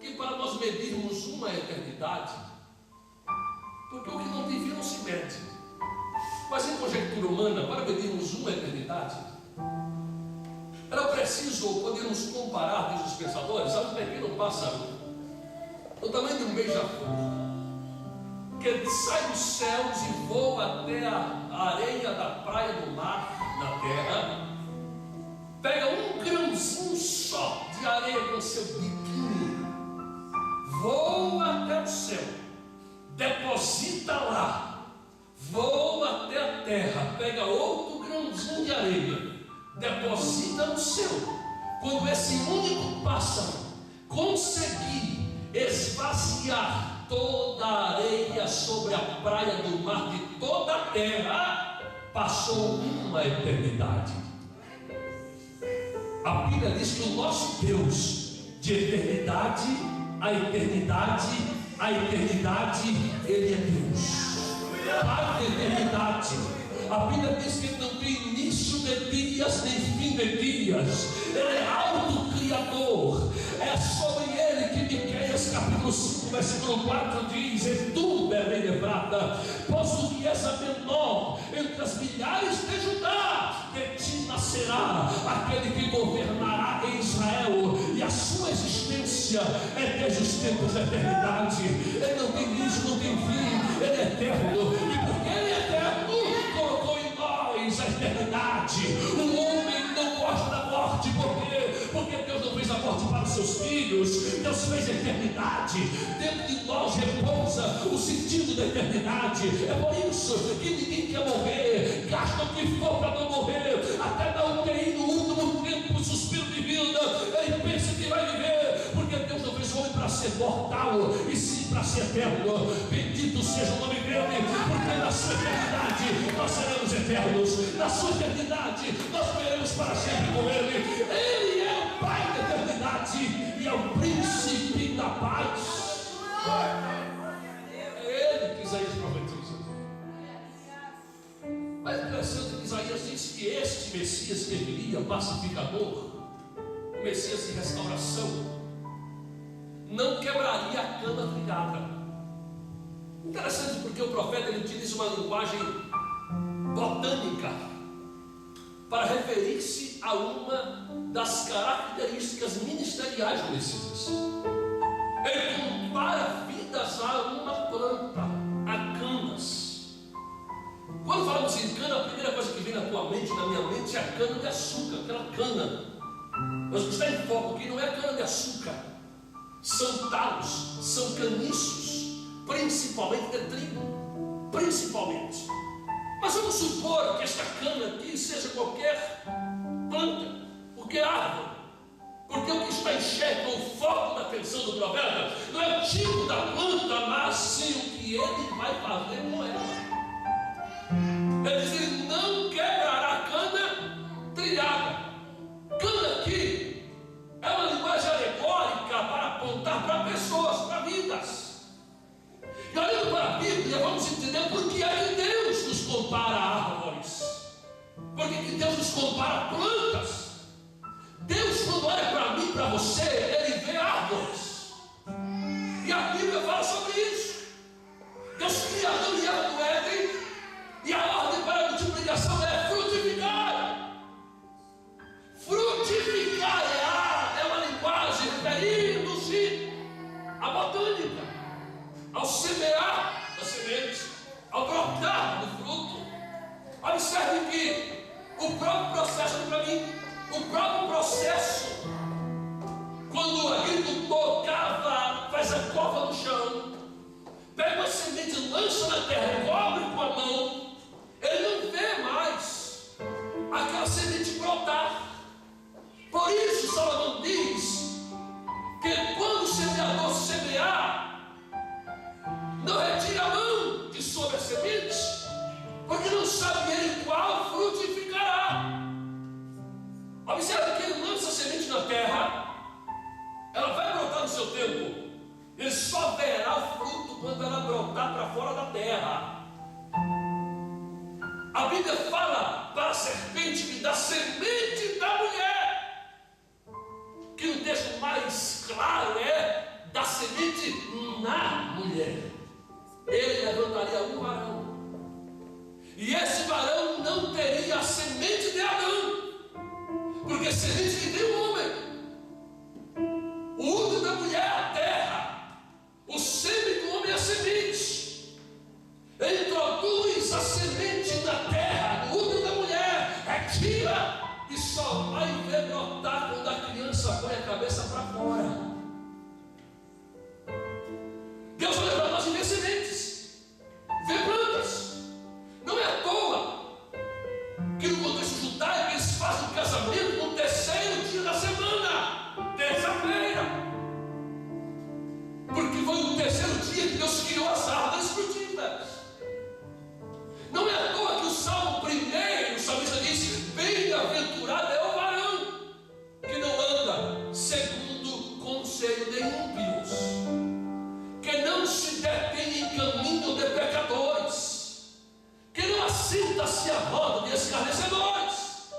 que para nós medirmos uma eternidade, porque o que não tem fim não se mede, mas em conjectura humana, para medirmos uma eternidade, era preciso podermos comparar, diz os pensadores, a um pequeno pássaro do tamanho de um beija-flor, que sai dos céus e voa até a areia da praia do mar, na terra, pega um grãozinho só de areia com seu biquinho, voa até o céu, deposita lá, voa até a terra, pega outro grãozinho de areia, deposita no céu. Quando esse único pássaro conseguir esvaziar toda a areia sobre a praia do mar de toda a terra, passou uma eternidade. A Bíblia diz que o nosso Deus, de eternidade a eternidade, a eternidade, Ele é Deus. Pai de eternidade. A Bíblia diz que Ele não tem início de dias nem fim de dias. Ele é autocriador. É sobre Ele que Miqueias capítulo 5 versículo 4 diz: "E tu, Belém Efrata, posto que és a menor entre as milhares de Judá, de ti nascerá aquele que governará em Israel, e a sua existência é desde os tempos da eternidade." Ele não tem início, não tem fim, Ele é eterno. E porque Ele é eterno, colocou em nós a eternidade. O homem não gosta da morte. Por quê? Porque Deus não fez a morte para os seus filhos. Deus fez a eternidade. Dentro de nós repousa o sentido da eternidade. É por isso que ninguém quer morrer, gasta o que for para não morrer. Até na UTI, no último tempo, o suspiro de vida, ele pensa que vai viver, porque Deus não fez o homem para ser mortal, e sim para ser eterno. Bendito seja o nome dele, porque na sua eternidade nós seremos eternos. Na sua eternidade nós viveremos para sempre com ele. Ele é o Pai da eternidade e é o príncipe da paz. É ele que Isaías profetiza. Mas é interessante que Isaías disse que este Messias que viria, pacificador, o Messias de restauração, não quebraria a cana trilhada. Interessante, porque o profeta ele utiliza uma linguagem botânica para referir-se a uma das características ministeriais do Messias. Ele compara vidas a uma planta, a canas. Quando falamos em cana, a primeira coisa que vem na tua mente, na minha mente, é a cana de açúcar, aquela cana. Mas o que está em foco aqui não é cana de açúcar, são talos, são caniços, principalmente de trigo, principalmente. Mas vamos supor que esta cana aqui seja qualquer que árvore. Porque o que está em xeque, o foco da atenção do provérbio, não é o tipo da planta, mas sim o que ele vai fazer com ela. Ele diz: ele não quebrará cana trilhada. Cana aqui é uma linguagem alegórica para apontar para pessoas, para vidas. E olhando para a Bíblia, vamos entender por que é que Deus nos compara a árvores. Por que Deus nos compara a plantas. Deus, quando olha para mim, para você, Ele vê árvores. E a Bíblia fala sobre isso. Deus cria Adão e Eva no Éden, e a ordem para a multiplicação é frutificar. Frutificar é uma linguagem referindo-se à botânica, ao semear da semente, ao brotar do fruto. Observe que o próprio processo para mim, o próprio processo, quando o agricultor cava, faz a cova no chão, pega uma semente, lança na terra, cobre com a mão, ele não vê mais aquela semente brotar. Por isso Salomão diz que quando o semeador semear, não retire a mão de sobre a semente, porque não sabe ele qual frutificará. Observe que ele lança a semente na terra, ela vai brotar no seu tempo. Ele só verá o fruto quando ela brotar para fora da terra. A Bíblia fala para a serpente que da semente da mulher, que no texto mais claro é da semente na mulher, ele levantaria um varão, e esse varão não teria a semente de Adão, porque semente que tem o homem. O útero da mulher é a terra, o sêmen do homem é a semente. Ele introduz a semente na terra, no útero da mulher, retira, e só vai ver brotar quando a criança põe a cabeça para fora. Deus olha para nós e vê sementes, vê plantas. Não é à toa que no contexto judaico eles fazem o casamento no terceiro dia da semana, terça-feira, porque foi no terceiro dia que Deus criou as árvores frutíferas. Não é à toa que o Salmo 1, o salmista diz: bem-aventurado é o varão que não anda segundo o conselho de ímpios, que não se detém em caminho de pecadores, que não assenta-se à roda de escarnecedores.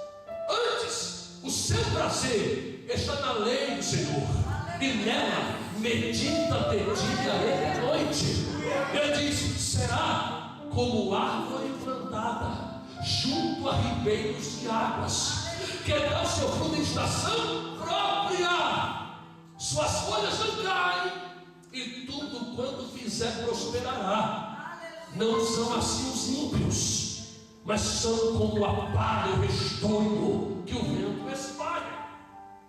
Antes, o seu prazer está na lei do Senhor, e nela medita de dia e de noite. Ele diz: será como árvore plantada junto a ribeiros de águas, que dá o seu fruto em estação própria, suas folhas não caem, e tudo quanto fizer prosperará. Não são assim os ímpios, mas são como o apalho restolho que o vento espalha.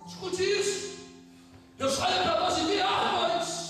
Escute isso. Deus olha para nós e vê árvores.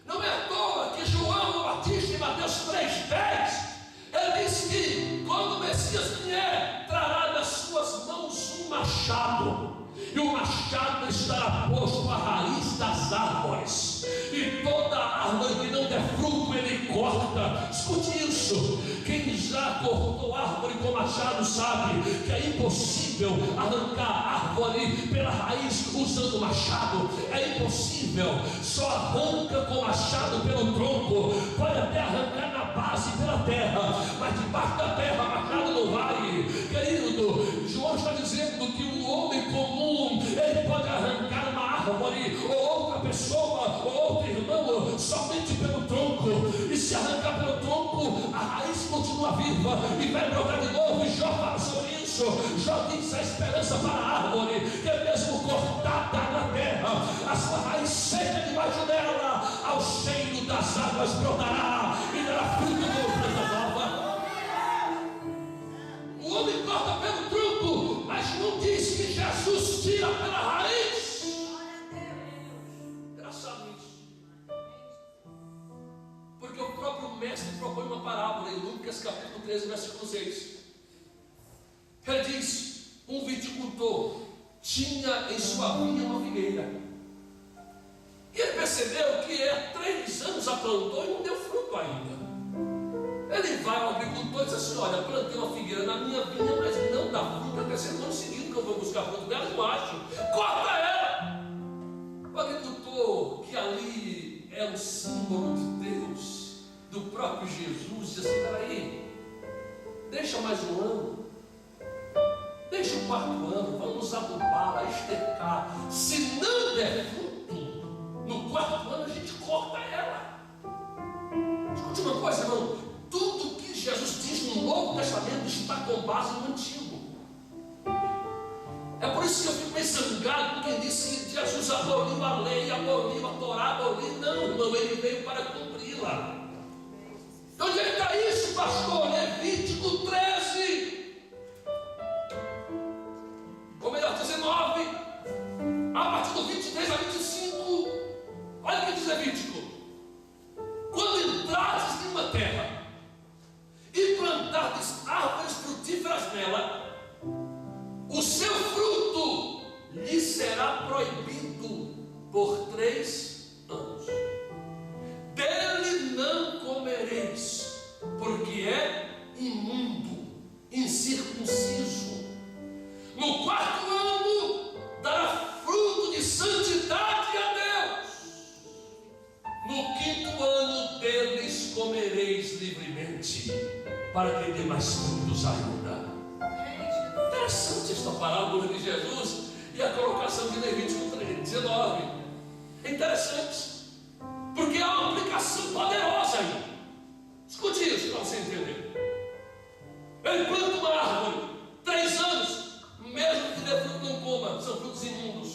Não é à toa que João Batista, em Mateus 3,10, ele disse que quando o Messias vier, trará nas suas mãos um machado, e o machado estará posto à raiz das árvores, e toda árvore que não der fruto ele corta. Escute isso. Quem já cortou árvore com machado sabe que é impossível arrancar árvore pela raiz usando machado. É impossível. Só arranca com machado pelo tronco. Pode até arrancar na base pela terra, mas debaixo da terra machado não vai. Querido, João está dizendo que o homem comum, ele pode arrancar uma árvore, ou outra pessoa, ou outro irmão, somente pelo tronco. E se arrancar pelo tronco, a raiz continua viva e vai brotar de novo. E Jó fala sobre isso. Jó diz: a esperança para a árvore, que é mesmo cortada na terra, a sua raiz seca debaixo dela, ao cheiro das águas brotará e dará fruto novo, planta nova. O homem corta pelo tronco, mas não diz que Jesus tira pela raiz. Engraçado isso. Porque o próprio mestre propõe uma parábola em Lucas capítulo 13, versículo 6. Ele diz: um viticultor tinha em sua vinha uma figueira. E ele percebeu que 3 anos a plantou e não deu fruto ainda. Ele vai ao agricultor e diz assim: olha, plantei uma figueira na minha vinha, mas não dá fruto. É o 3º ano seguido que eu vou buscar fruto dela, eu acho. Corta ela! O agricultor, que ali é um símbolo de Deus, do próprio Jesus, diz assim: peraí, deixa mais um ano, deixa o 4º ano, vamos adubá-la, estercar. Se não der fruto, no 4º ano a gente corta ela. Escute uma coisa, irmão: tudo que Jesus diz no Novo Testamento está com base no Antigo. É por isso que eu fico meio zangado com quem disse que Jesus aboliu a lei, aboliu a Torá, aboliu. Não, irmão, ele veio para cumpri-la. Onde é que está isso, pastor? Levítico 13. Ou melhor, 19. A partir do 23 a 25. Olha o que diz Levítico: quando entrares em uma terra e plantardes árvores frutíferas nela, o seu fruto lhe será proibido por 3 anos. Dele não comereis, porque é imundo, incircunciso. No 4º ano dará fruto de santidade a Deus. No 5º ano deles comereis livremente, para que dê mais frutos ainda. Interessante esta parábola de Jesus e a colocação de Levítico 19. É interessante, porque há uma aplicação poderosa aí. Escute isso para você entender. Ele planta uma árvore, 3 anos, mesmo que dê fruto não coma, são frutos imundos.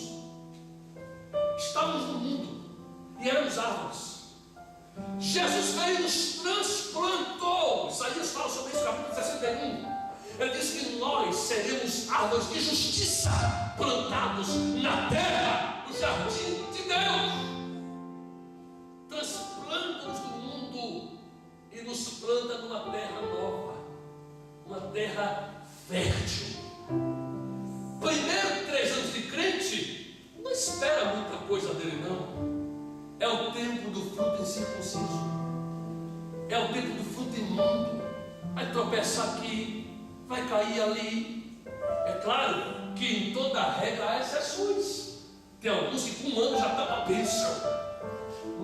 Estávamos no mundo e éramos árvores. Jesus veio e nos transplantou. Isaías fala sobre isso no capítulo 61. Ele diz que nós seremos árvores de justiça, plantados na terra, no jardim de Deus. Transplanta-nos do mundo e nos planta numa terra nova, uma terra fértil. Primeiro 3 anos de crente, não espera muita coisa dele, não. É o tempo do fruto incircunciso, é o tempo do fruto imundo. Vai tropeçar aqui, vai cair ali. É claro que em toda regra há exceções. Tem alguns que com 1 ano já está uma bênção,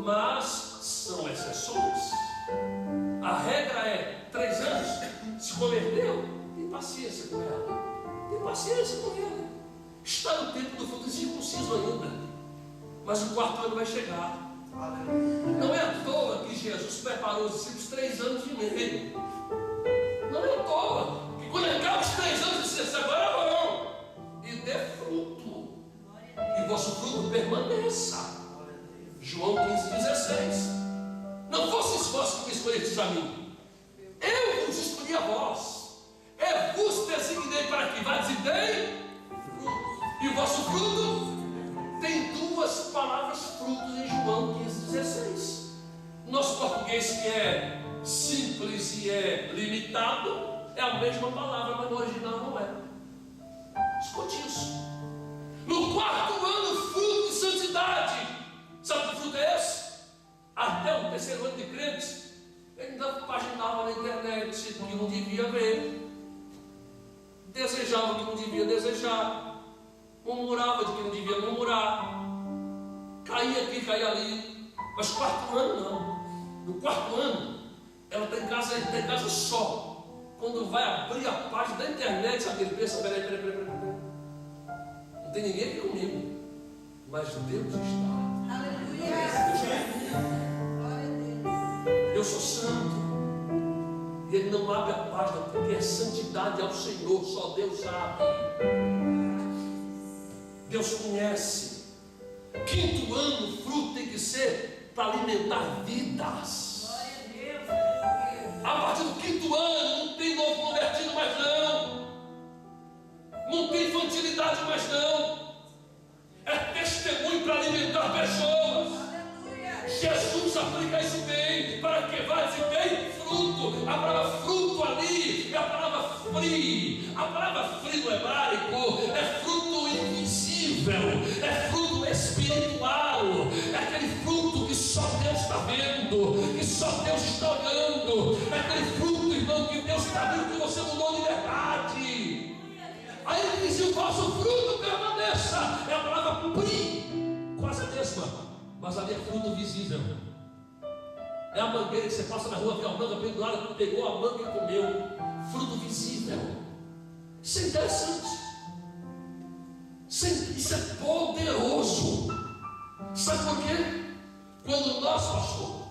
mas são exceções. A regra é 3 anos. Se converteu, tem paciência com ela, tem paciência com ela. Está no tempo do fruto incircunciso ainda, mas o 4º ano vai chegar. Não é à toa que Jesus preparou os discípulos 3 anos e meio. Não é à toa que quando acaba os 3 anos, ele disse: agora vão e dê fruto, e vosso fruto permaneça. João 15:16. Não fosseis vós que me escolhestes a mim, eu vos escolhi a vós, eu vos designei para que vades e deem fruto, e o vosso fruto tem 2 palavras frutos em João 15:16. Nosso português, que é simples e é limitado, é a mesma palavra, mas no original não é. Escute isso. No 4º ano, fruto de santidade. Sabe que fruto é esse? Até o 3º ano de crentes, ele ainda paginava na internet que não devia ver, desejava que não devia desejar, murmurava de que não devia murmurar, caía aqui, caía ali. Mas 4º ano não. No 4º ano, ela está em casa só. Quando vai abrir a página da internet, sabe, ele pensa: peraí. Não tem ninguém aqui comigo, mas Deus está. Aleluia. Eu sou santo. E ele não abre a página porque é santidade ao Senhor, só Deus sabe. Deus conhece. 5º ano, o fruto tem que ser para alimentar vidas. A partir do 5º ano, não tem novo convertido mais não. Não tem infantilidade mais não. É testemunho para alimentar pessoas. Jesus aplica isso bem, para que vá e dê fruto. A palavra fruto ali é a palavra fri. A palavra fri no hebraico é fruto invisível. invisível, é fruto espiritual, é aquele fruto que só Deus está vendo, que só Deus está olhando, é aquele fruto, irmão, que Deus está vendo que você mudou de verdade. Aí ele diz: o vosso fruto permaneça. É a palavra pri, quase a mesma, mas ali é fruto visível. É a mangueira que você passa na rua, vê a manga pendurada, pegou a manga e comeu. Fruto visível. Isso é interessante. Isso é poderoso. Sabe por quê? Quando nós, pastor,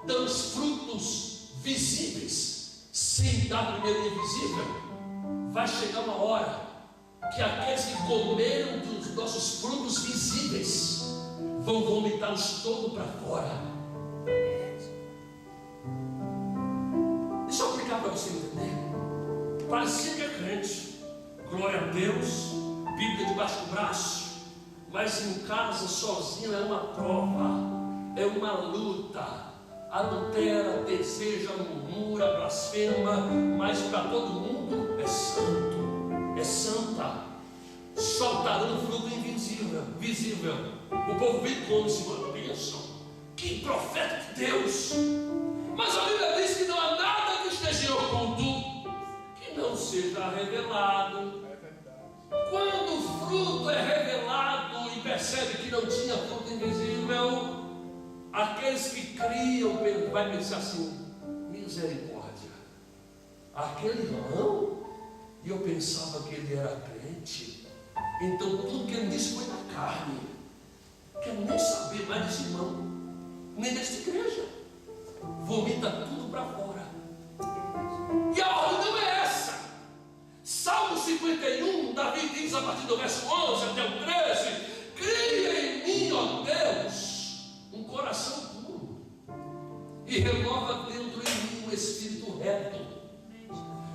damos frutos visíveis sem dar primeiro o invisível, vai chegar uma hora que aqueles que comeram dos nossos frutos visíveis vão vomitá-los todo para fora. Deixa eu explicar para você entender. Parecia que é crente, glória a Deus, Bíblia debaixo do braço, mas em casa sozinho é uma prova, é uma luta. Adultera, deseja, murmura, blasfema, mas para todo mundo é santo, é santa. Só está dando fruto invisível, visível. O povo vem como se uma bênção. Que profeta de Deus! Mas a Bíblia diz que não há nada que esteja oculto que não seja revelado. Quando o fruto é revelado e percebe que não tinha fruto invisível, aqueles que criam vai pensar assim: misericórdia, aquele irmão, e eu pensava que ele era crente, então tudo que ele disse foi na carne. Quero nem saber mais desse irmão, nem desta igreja. Vomita tudo para fora. E a ordem não é essa. Salmo 51, Davi diz a partir do verso 11 até o 13: cria em mim, ó Deus, um coração puro e renova dentro em mim um espírito reto.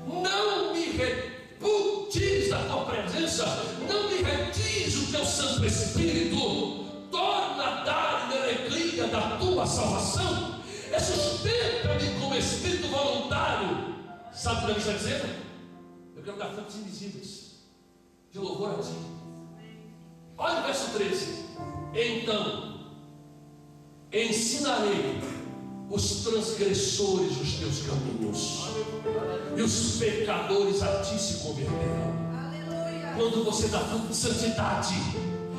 Não me repudies da tua presença, não me retires o teu Santo Espírito. Torna a dar-me alegria da tua salvação. Sustenta-me com espírito voluntário. Sabe o que Davi está dizendo? Eu quero dar frutos invisíveis de louvor a ti. Olha o verso 13: então ensinarei os transgressores os teus caminhos, e os pecadores a ti se converterão. Quando você dá fruto de santidade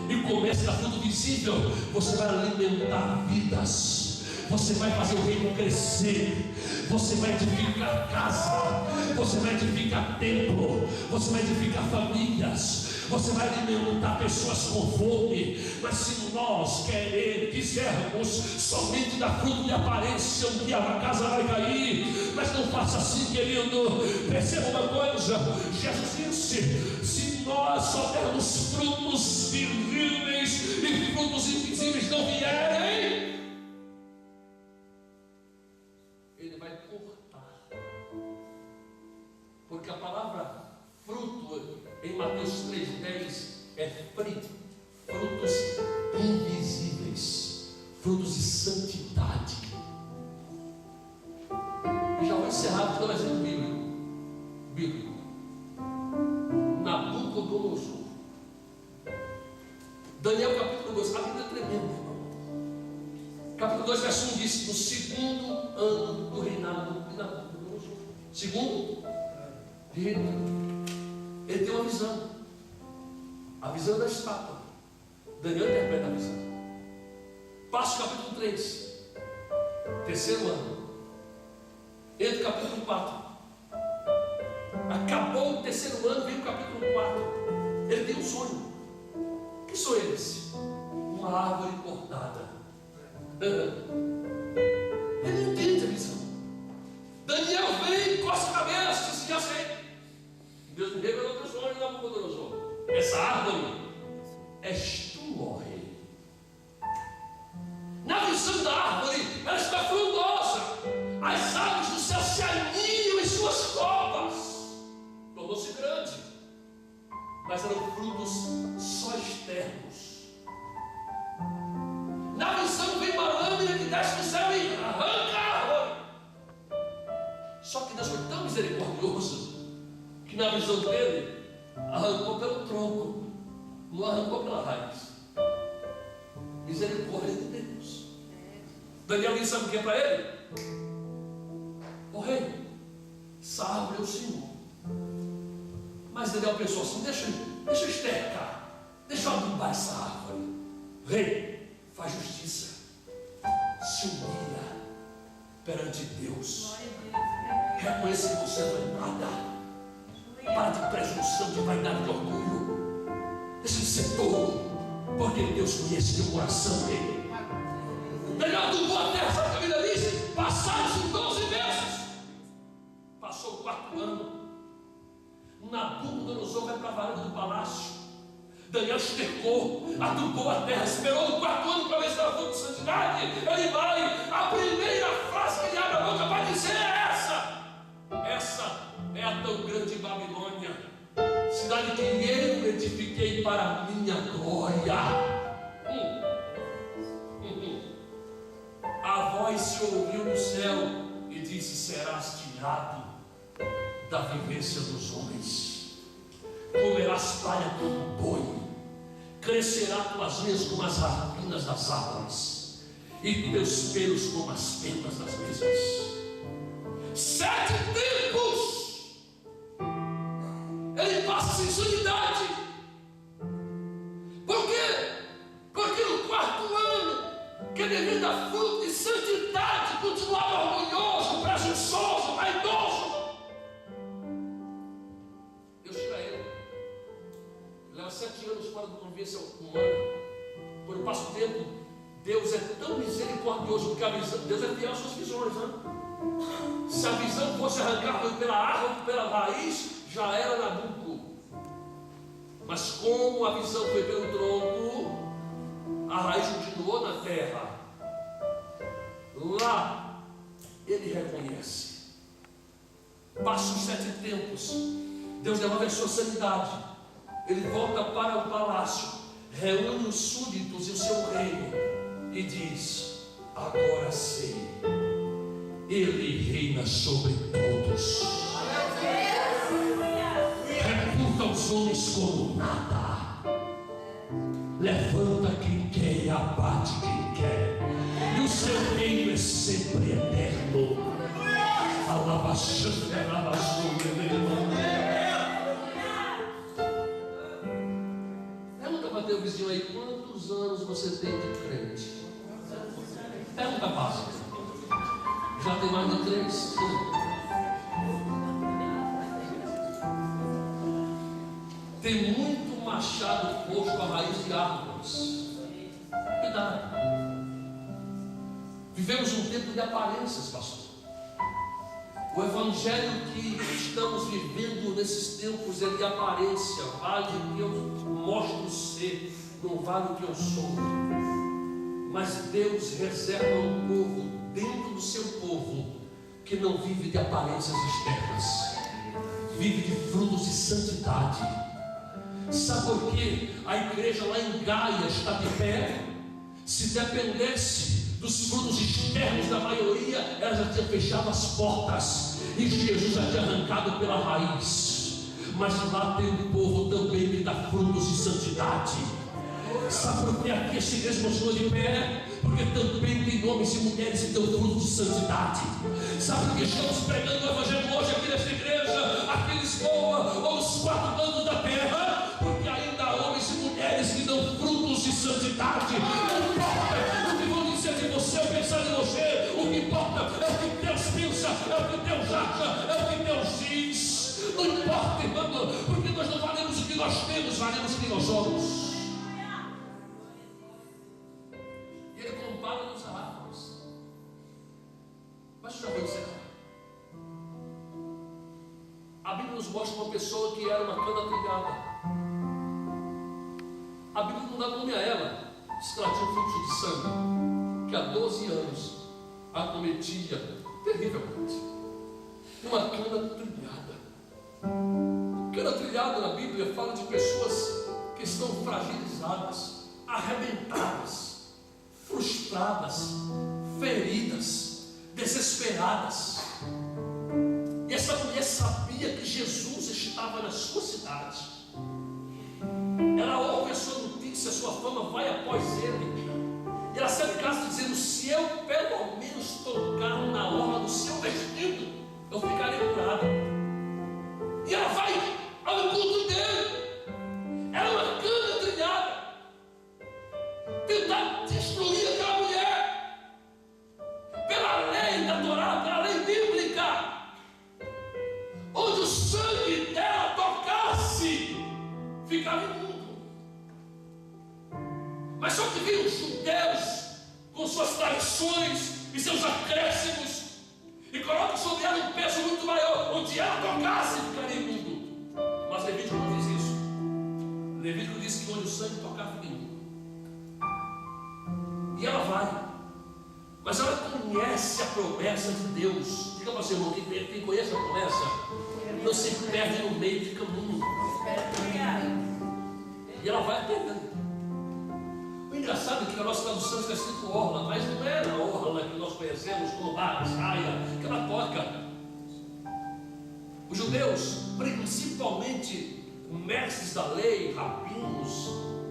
e começa a dar fruto visível, você vai alimentar vidas. Você vai fazer o reino crescer. Você vai edificar casa. Você vai edificar templo. Você vai edificar famílias. Você vai alimentar pessoas com fome. Mas se nós quisermos somente dar fruto de aparência, um dia a casa vai cair. Mas não faça assim, querido. Perceba uma coisa: Jesus disse: se nós só dermos frutos visíveis e frutos invisíveis não vierem, Ele vai cortar. Porque a palavra fruto em Mateus 3,10 é frutos invisíveis, frutos de santidade. E já vou encerrar com um exemplo bíblico. Nabucodonosor, Daniel capítulo 2, a Bíblia é tremenda, irmão. Capítulo 2, verso 1 diz: no segundo ano do reinado de Nabucodonosor, segundo reino, ele tem uma visão, a visão da estátua. Daniel interpreta a visão. Passa o capítulo 3, terceiro ano, entra o capítulo 4. Acabou o terceiro ano, vem o capítulo 4. Ele tem um sonho. Que sonho é esse? Uma árvore cortada. Ele não entende a visão. Daniel vem, coça a cabeça, diz: já sei. Deus me revelou teu sonho, Nabucodonosor. Essa árvore és tu, ó rei. Na visão da árvore, ela está frondosa. As aves do céu se aninham em suas copas. Tornou-se grande, mas eram frutos só externos. Na visão vem uma lâmina que desce do céu e arranca a árvore. Só que Deus foi tão misericordioso que na visão dele arrancou pelo tronco. não arrancou pela raiz. Misericórdia de Deus. Daniel disse: sabe o que é para ele? Ó rei, essa árvore é o Senhor. Mas Daniel pensou assim: deixa eu estercar, deixa eu adubar essa árvore. Rei, faz justiça, se humilha perante Deus, reconhece que você não é nada. Para de presunção, de vaidade, de orgulho. Deixa de ser tolo, porque Deus conhece teu coração, rei. Daniel adubou a terra, sabe o que a Bíblia diz? Passaram-se 12 meses. Passou o 4º ano. Nabucodonosor vai para a varanda do palácio. Daniel estercou, adubou a terra, esperou o 4º ano para ver se estava fruto de santidade. Ele vai, a primeira frase que ele abre a boca para dizer é essa. Essa é a tão grande Babilônia, cidade que eu edifiquei para a minha glória. A voz se ouviu no céu e disse: serás tirado da vivência dos homens, comerás palha como boi, crescerá tuas unhas como as rapinas das árvores, e teus pelos como as penas das mesas. 7 tempos ele passa sem sanidade. Por quê? Porque no 4º ano, que ele dá fruto de santidade, continuava orgulhoso, presunçoso, vaidoso. Deus tira ele. Leva 7 anos fora do convívio humano. Quando passa o tempo, Deus é tão misericordioso, porque a visão, Deus é fiel às suas visões, né? Se a visão fosse arrancada pela árvore, pela raiz, já era Nabuco. Mas como a visão foi pelo tronco, a raiz continuou na terra. Lá ele reconhece. Passa os 7 tempos, Deus devolve a sua sanidade. Ele volta para o palácio, reúne os súditos e o seu reino e diz: agora sei, ele reina sobre todos. Reputa os homens como nada. Levanta quem quer e abate quem quer. E o seu reino é sempre eterno. Pergunta para teu vizinho aí: quantos anos você tem de crente? Pergunta fácil. Já tem mais de 3. Tem muito machado posto à raiz de árvores. Cuidado. Vivemos um tempo de aparências, pastor. O evangelho que estamos vivendo nesses tempos é de aparência. Vale o que eu mostro ser, não vale o que eu sou. Mas Deus reserva um povo dentro do seu povo que não vive de aparências externas, vive de frutos de santidade. Sabe por que a igreja lá em Gaia está de pé? Se dependesse dos frutos externos da maioria, ela já tinha fechado as portas e Jesus já tinha arrancado pela raiz. Mas lá tem um povo também que dá frutos de santidade. Sabe por que aqui essa igreja continua de pé? Porque também tem homens e mulheres que dão frutos de santidade. Sabe por que estamos pregando o evangelho hoje aqui nesta igreja, aqui em Lisboa, ou nos 4 cantos da terra? Porque ainda há homens e mulheres que dão frutos de santidade. Não importa o que vão dizer de você ou pensar de você, o que importa é o que Deus pensa, é o que Deus acha, é o que Deus diz. Não importa, irmão, porque nós não valemos o que nós temos, valemos quem nós somos. Compara-nos a árvores. Mas já vou dizer, a Bíblia nos mostra uma pessoa que era uma cana trilhada. A Bíblia não dá nome a ela, diz que ela tinha um fluxo de sangue que há 12 anos acometia terrivelmente. Uma cana trilhada. Cana trilhada na Bíblia fala de pessoas que estão fragilizadas, arrebentadas, frustradas, feridas, desesperadas. E essa mulher sabia que Jesus estava na sua cidade. Ela ouve a sua sua fama vai após ele. E ela sai de casa dizendo: se eu pelo menos tocar na orla do seu vestido, eu ficarei curada. E ela vai ao encontro dele. Era uma cana trilhada, tentar destruir aquela mulher pela lei da Torá, pela lei bíblica, onde o sangue dela tocasse, ficava imundo. Mas só que viram os judeus com suas tradições e seus acréscimos, e colocam sobre ela um peso muito maior, onde ela tocasse, ficaria imundo. Mas Levítico não diz isso. Levítico diz que onde o sangue tocar, fica imundo. E ela vai, mas ela conhece a promessa de Deus. Diga para o seu irmão: quem conhece a promessa não se perde no meio de caminho. E ela vai perdendo. O engraçado é que a nossa tradução está escrito orla, mas não é a orla que nós conhecemos como raia, que ela toca. Os judeus, principalmente mestres da lei, rabinos,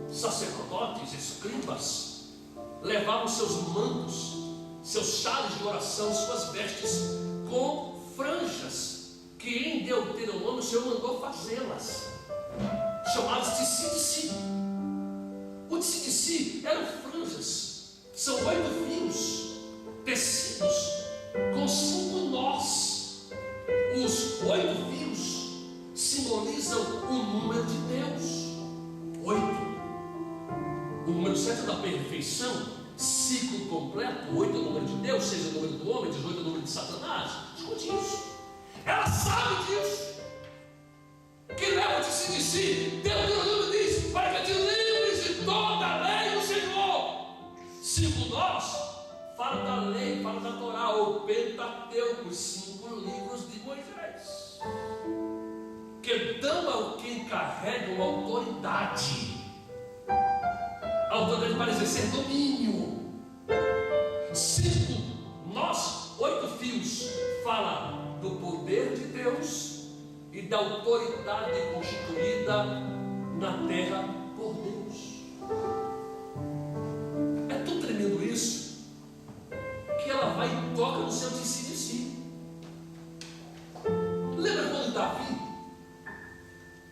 sacerdotes, escribas, levavam seus mantos, seus chales de oração, suas vestes com franjas, que em Deuteronômio o Senhor mandou fazê-las, chamadas de tzitzit. O tzitzit eram franjas, são 8 fios, tecidos com 5 nós. Os 8 fios simbolizam o número de Deus, 8. O número 7 é da perfeição, ciclo completo. 8 é o número de Deus, 6 é o número do homem, 18 é o número de Satanás. Escute isso. Ela sabe disso. Que leva de si. Deuteronômio diz: para que te livres de toda a lei do Senhor. 5 nós fala da lei, fala da Torá, o Pentateuco, os 5 livros de Moisés, que dão ao que encarregam autoridade. A autoridade para exercer domínio. 5 nós, 8 fios, fala do poder de Deus e da autoridade constituída na terra por Deus. É tão tremendo isso, que ela vai e toca no seu tzitzit. Lembra quando Davi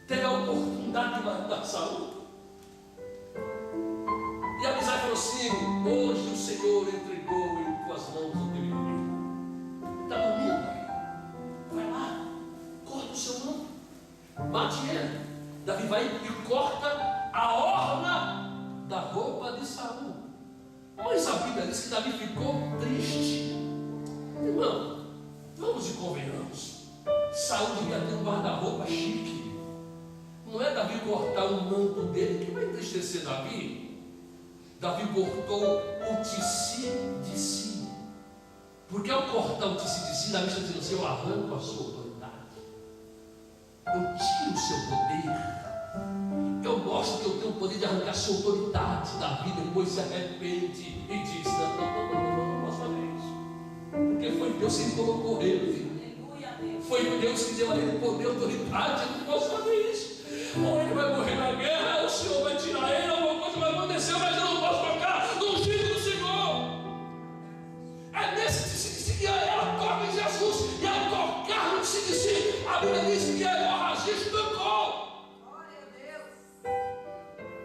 teve a oportunidade de matar Saul? E Abisai falou assim: hoje o Senhor entregou em tuas mãos o teu inimigo. Está dormindo, Davi? Vai lá, corta o seu manto, mate ele. Davi vai e corta a orla da roupa de Saul. Mas a Bíblia diz que Davi ficou triste. Irmão, vamos e convenhamos, Saul devia ter um guarda-roupa chique. Não é Davi cortar o manto dele que vai entristecer Davi. Davi cortou o tecido de si. Porque ao cortar o tecido de si, Davi está dizendo assim: eu arranco a sua autoridade, eu tiro o seu poder, eu mostro que eu tenho o poder de arrancar a sua autoridade. Davi depois se arrepende e diz: não posso fazer isso, porque foi Deus que colocou ele. Foi Deus que deu a ele poder, autoridade. Eu não posso fazer isso. Ou ele vai morrer na guerra, o Senhor vai tirar ele, alguma coisa vai acontecer, mas eu não posso tocar no ungido do Senhor. É nesse tecido que ela toca em Jesus, e ao tocar no tecido, a Bíblia diz que a hemorragia estancou. Glória a Deus.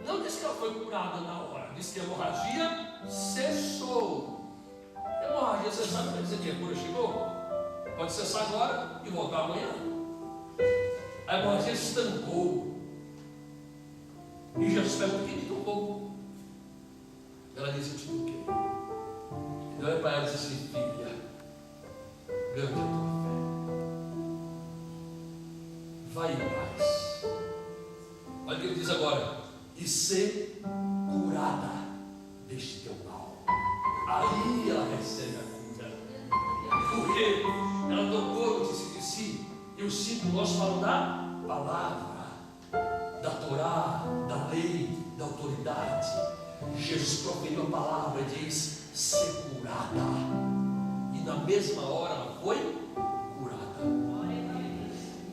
Não diz que ela foi curada na hora, diz que a hemorragia cessou. Hemorragia, você sabe para dizer que a cura chegou? Pode cessar agora e voltar amanhã. A hemorragia estancou. E Jesus perguntou: quem me tocou? Ela disse: eu te toquei. Então é para ela dizer assim: filha, grande a tua fé, vai em paz. Olha o que ele diz agora: e ser curada deste teu mal. Aí ela recebe a cura. Porque ela tocou no tecido de si. E os 5 nós falam da palavra, da Torá, da lei, da autoridade. Jesus proferiu a palavra e diz: ser curada. E na mesma hora ela foi curada.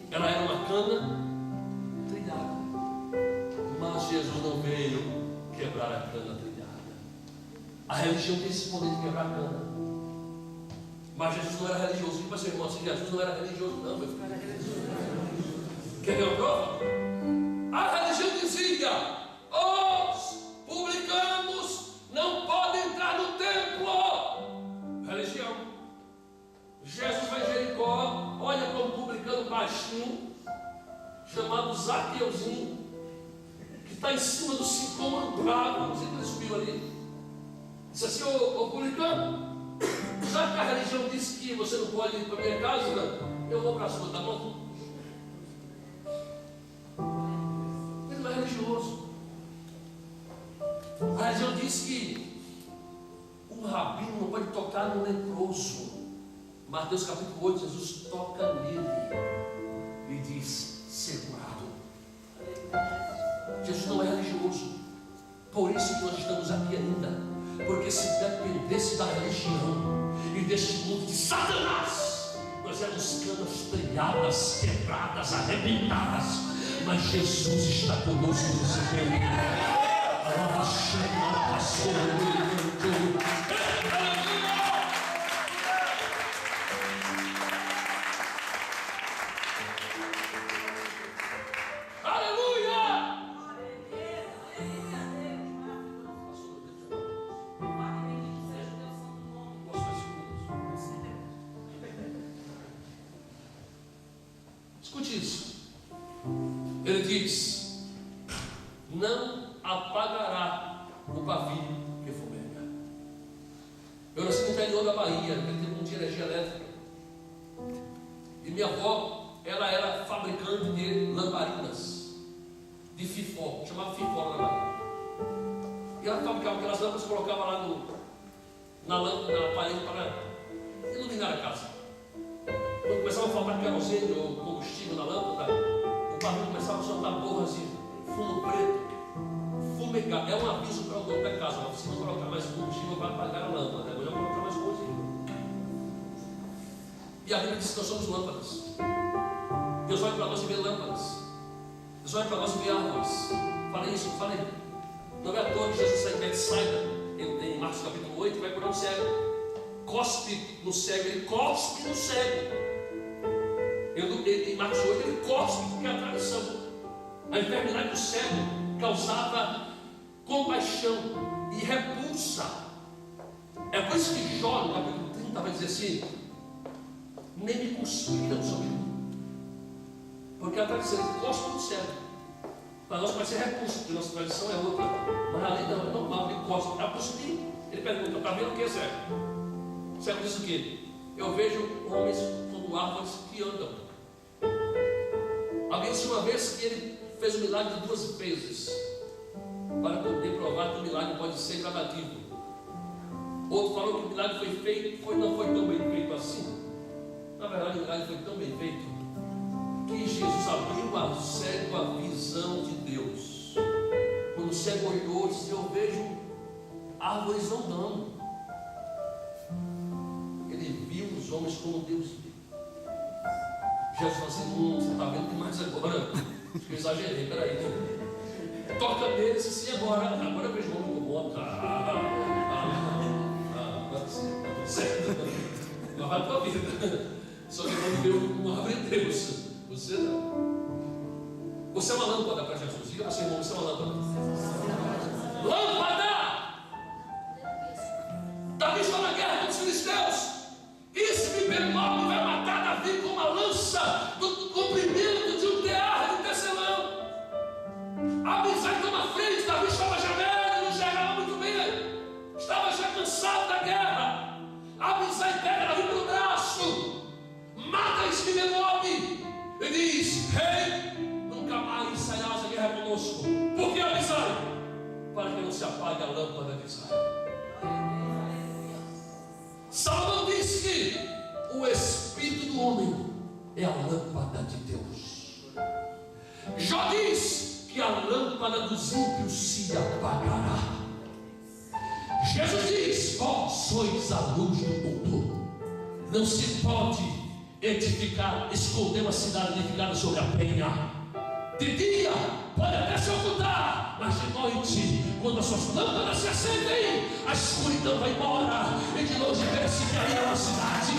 Ela era uma cana trilhada, mas Jesus não veio quebrar a cana trilhada. A religião tem esse poder de quebrar a cana. Mas Jesus não era religioso. Diga para seu irmão assim: Jesus não era religioso, não, meu filho. Quer ver a prova? A religião dizia: os publicanos não podem entrar no templo. Religião. Jesus vai em Jericó, olha para um publicano baixinho, chamado Zaqueuzinho, que está em cima do sicômoro bravo, não sei se ele subiu ali. Disse assim: ô publicano, já que a religião disse que você não pode ir para a minha casa, eu vou para a sua, tá bom? Ele não é religioso. A religião diz que um rabino não pode tocar no leproso. Mateus capítulo 8, Jesus toca nele e diz: ser curado. Jesus não é religioso. Por isso que nós estamos aqui ainda. Porque se dependesse da religião e deste mundo de Satanás, nós éramos canas trilhadas, quebradas, arrebentadas. Mas Jesus está conosco nesse período. Escute isso. Ele diz: não apagará o pavio que fumega. Eu nasci no interior da Bahia, naquele tempo não tinha energia elétrica. E minha avó, ela era fabricante de lamparinas, de fifó, chamava fifó na Bahia. E ela fabricava aquelas lâmpadas, colocava lá na parede para iluminar a casa. Quando começava a faltar querosene ou combustível na lâmpada, o pavio começava a soltar borras de fumo preto, fumegar. É um aviso para o dono da casa: se não colocar mais combustível, vai apagar a lâmpada. É melhor colocar mais combustível. E a Bíblia diz que nós somos lâmpadas. Deus olha para nós e vê lâmpadas. Deus olha para nós e vê árvores. Falei isso, falei. Não é à toa que Jesus sai de Betsaida, em Marcos capítulo 8, vai curar um cego. Cospe no cego, ele cospe no cego. Em Marcos 8 ele cospe, porque é a tradição. A enfermidade do cego causava compaixão e repulsa. É por isso que Jó, no capítulo 30, vai dizer assim: nem me cuspiram sobre mim. Porque a tradição ele cospe no cego. Para nós pode ser repulsa, porque a nossa tradição é outra. Mas ali não, é normal, ele cospe para cuspir. Ele pergunta: está vendo o que é cego? O cego diz o quê? Eu vejo homens como árvores que andam. Alguém disse uma vez que ele fez o milagre de 2 vezes para poder provar que o milagre pode ser gradativo. Outro falou que o milagre foi feito, não foi tão bem feito assim. Na verdade, o milagre foi tão bem feito que Jesus abriu ao cego a visão de Deus. Quando o cego olhou, disse: eu vejo árvores andando. Ele viu os homens como Deus viu. Jesus falou assim: você está vendo demais agora? Acho que eu exagerei, peraí. Toca nele, disse assim: agora eu vejo o homem como outro. Agora sim, está tudo certo. Mas vai para a vida. Só que quando viu uma árvore de Deus, você não. Você é uma lâmpada para Jesus. Diga para seu irmão: você é uma lâmpada. Lâmpada! Davi está na guerra contra os filisteus. Isbi-Benob vai matar Davi com uma lança do comprimento de um tear de tecelão. Abisai toma frente. Davi estava já velho, não enxergava muito bem, estava já cansado da guerra. Abisai pega Davi pelo braço, mata Isbi-Benob e diz: rei, nunca mais sairás a guerra conosco. Por que, Abisai? Para que não se apague a lâmpada de Israel. Salomão disse que o espírito do homem é a lâmpada de Deus. Jó diz que a lâmpada dos ímpios se apagará. Jesus diz: vós sois a luz do mundo. Não se pode esconder uma cidade edificada sobre a penha. De dia pode até se ocultar, mas de noite, quando as suas lâmpadas se acendem, a escuridão vai embora e de longe vê-se que aí é uma cidade.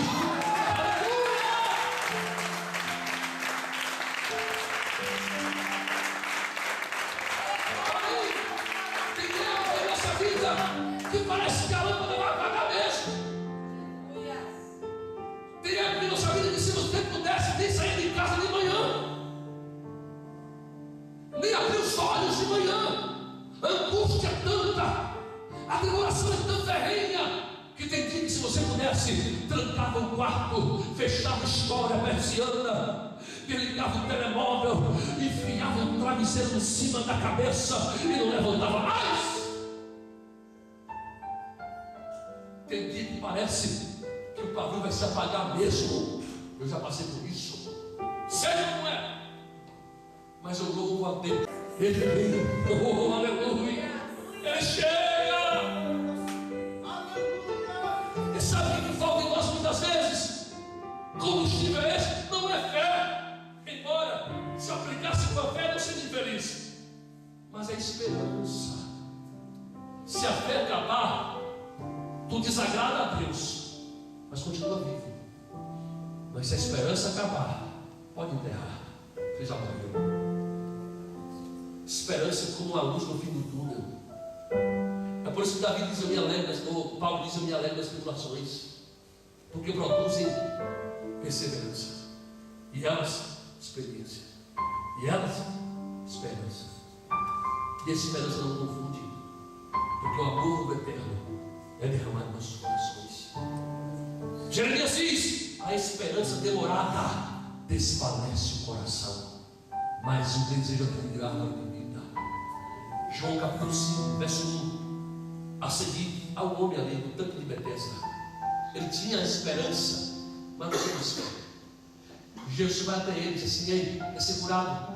Tem tempo na nossa vida que parece que a lâmpada vai apagar mesmo. Tem época em nossa vida que se você pudesse nem sair de casa de manhã, nem abrir os olhos de manhã, a angústia é tanta, a tribulação é tão ferrenha, que tem dia que se você pudesse, trancava o quarto, fechava a história, a persiana, ligava o telemóvel, enfiava um travesseiro em cima da cabeça e não levantava mais. Tem dia que parece que o pavio vai se apagar mesmo. Eu já passei por isso. Sério, não é? Mas eu louvo a Deus. Ele veio. Oh, aleluia. Ele chega. Aleluia. E sabe o que falta em nós muitas vezes? Combustível é esse? Não é fé. Embora se eu aplicasse com a fé não seria infeliz, mas é esperança. Se a fé acabar, tu desagrada a Deus, mas continua vivo. Mas se a esperança acabar, pode enterrar. Você já morreu. Esperança é como a luz no fim do túnel. É por isso que Davi diz: eu me alegro, ou Paulo diz: eu me alegro das tribulações, porque produzem perseverança, e elas experiência, e elas esperança. E a esperança não confunde, porque o amor do eterno é derramado nos nossos corações. Jeremias diz: a esperança demorada desfalece o coração, mas o desejo alegrar não tem vida. João capítulo 5, verso 1. A seguir ao homem ali no tanque de Betesda, ele tinha a esperança, mas não tinha fé. Jesus vai até ele e diz assim: ei, quer ser curado?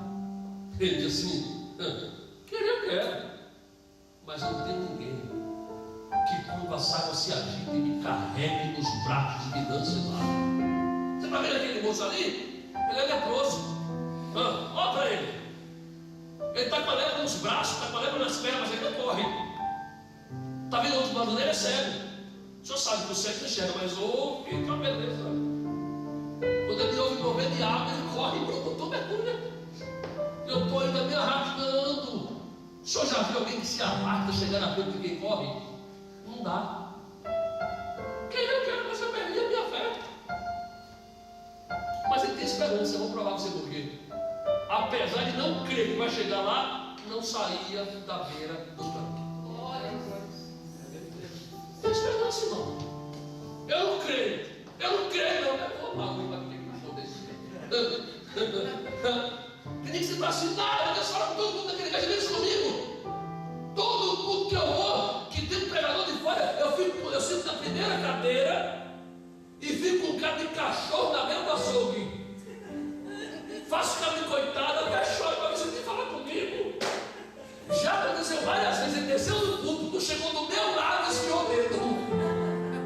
Ele diz assim: eu quero, mas não tem ninguém que quando as águas se agitem e me carregue nos braços e me lance lá. Você está vendo aquele moço ali? Ele é leproso. Olha para ele. Ele está com a lepra nos braços, está com a lepra nas pernas, mas ele não corre. Está vendo o outro lado dele? É cego. O senhor sabe que o cego não enxerga, mas ouve, que é uma beleza. Quando ele ouve mover de água, ele corre e botou mergulha. Eu estou ainda me arrastando. O senhor já viu alguém que se arrasta chegando a frente de quem corre? Não dá. Eu quero, mas eu perdi a minha fé. Mas ele tem esperança. Eu vou provar para você por quê. Apesar de não crer que vai chegar lá, não saía da beira do tanque. Tem esperança, irmão. Eu não creio. Eu não. Eu vou lá, eu vou ter que show desse. Tem que se vacinar. Eu só todo mundo daquele casamento comigo. Todo mundo que eu vou, que tem um pregador de fora, eu sinto na primeira cadeira e fico com um cara de cachorro na beira do açougue. Faço caminho coitado, até choro para ver se ele fala comigo. Já aconteceu várias vezes, ele desceu do púlpito, chegou do meu lado e esfriou o dedo.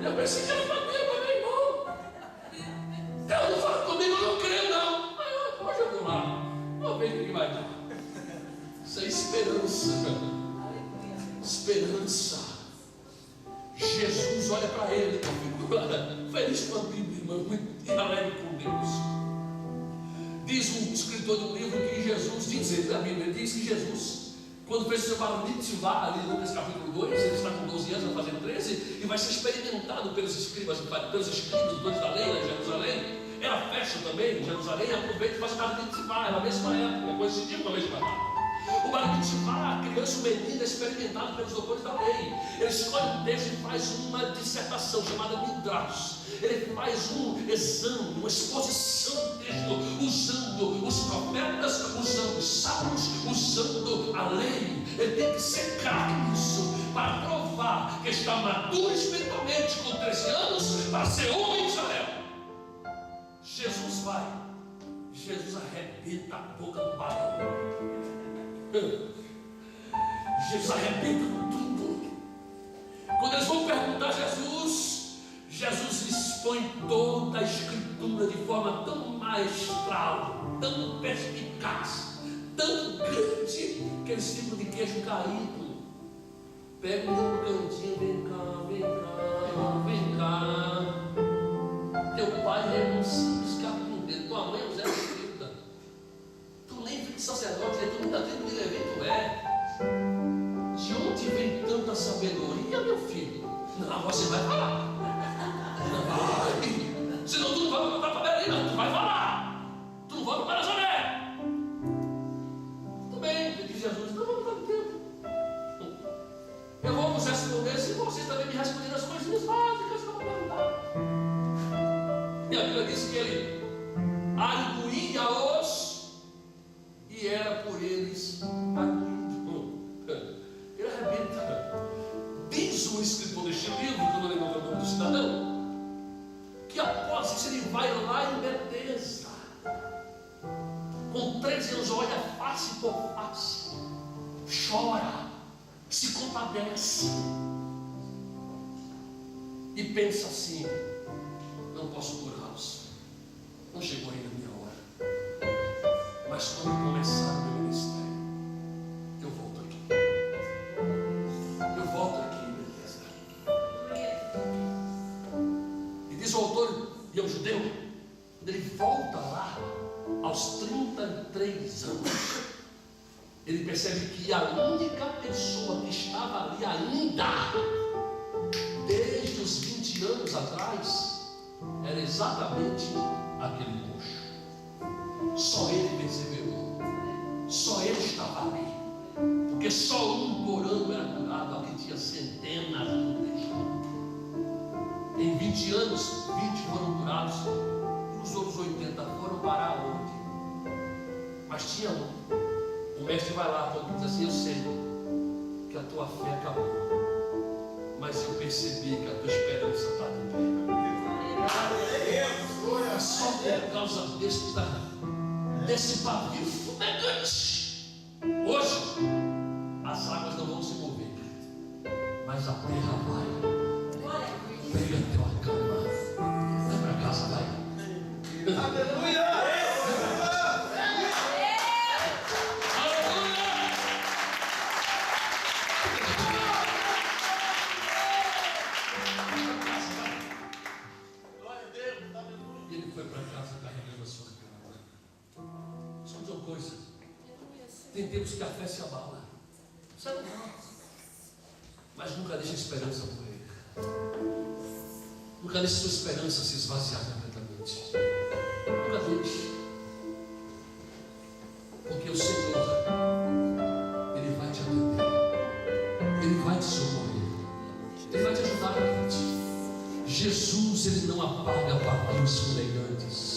Eu pensei que era para mim, meu irmão. Deus não fala comigo, eu não creio não. Mas hoje eu vou lá, vou ver o que vai dar. Isso é esperança. Esperança. Jesus olha para ele, feliz com a Bíblia, irmão, e alegre com Deus. Diz um escritor de um livro que Jesus diz, a Bíblia diz que Jesus, quando fez o seu Mitzvah, ali no Lucas capítulo 2, ele está com 12 anos, vai fazer 13, e vai ser experimentado pelos escribas, os dois da lei lá em Jerusalém. Era festa também em Jerusalém, aproveita e faz o Mitzvah, era a mesma época, coincidiu com a mesma data. O Bar Mitzvah, a criança, o menino é experimentado pelos doutores da lei. Ele escolhe um texto e faz uma dissertação chamada Midrash. Ele faz um exame, uma exposição do texto, usando os profetas, usando os salmos, usando a lei. Ele tem que ser craque nisso para provar que está maduro espiritualmente com 13 anos para ser homem de Israel. Jesus vai, Jesus arrebenta a boca do balão. Jesus arrebenta com tudo. Quando eles vão perguntar a Jesus, Jesus expõe toda a Escritura de forma tão maestral, tão perspicaz, tão grande que eles ficam de queixo caído. Pega ele no cantinho, vem cá, vem cá, vem cá. Teu pai é um simples carpinteiro, tua mãe é um Zé Escrita. Tu nem fica sacerdote, tu nunca tem que levar, tu é. De onde vem tanta sabedoria, meu filho? Não, você vai falar. Não vai. Senão tu não vai voltar para Belém, não. Tu vai falar. Tu não volta para Nazaré. Tudo bem, diz Jesus. Não vamos perder tempo. Eu vou usar esse começo e vocês também me responderem as coisinhas básicas que eu vou perguntar. E a Bíblia diz que ele arguía-os e era por eles arguído. Ele arrebenta. Diz o escritor deste livro, que eu não lembro o nome do cidadão, que após isso ele vai lá em Betesda, com 13 anos, olha face por face, chora, se compadece e pensa assim: não posso curá-los, não chegou ainda a minha hora, mas quando começar o meu ministério, eu volto aqui. Eu volto aqui, Betesda. E diz o autor, e é um judeu, quando ele volta lá, aos 33 anos, ele percebe que a única pessoa que estava ali ainda, desde os 20 anos atrás, era exatamente aquele coxo. Só ele percebeu, só ele estava ali, porque só um por ano era curado, aqui tinha centenas no texto. Em 20 anos, 20 foram curados, e os outros 80 foram parar onde? Mas tinha um. O mestre vai lá, quando diz assim: eu sei que a tua fé acabou, mas eu percebi que a tua esperança está de pé. Só por causa desse pavio fumegante, hoje as águas não vão se mover, mas a terra vai. Pega a tua cama, vai para casa, vai. Aleluia! Tem tempos que a fé se abala, sabe? Mas nunca deixe a esperança morrer. Nunca deixe sua esperança se esvaziar completamente. Nunca deixe. Porque o Senhor, Ele vai te atender, Ele vai te socorrer, Ele vai te ajudar, gente. Jesus, Ele não apaga papios fumegantes.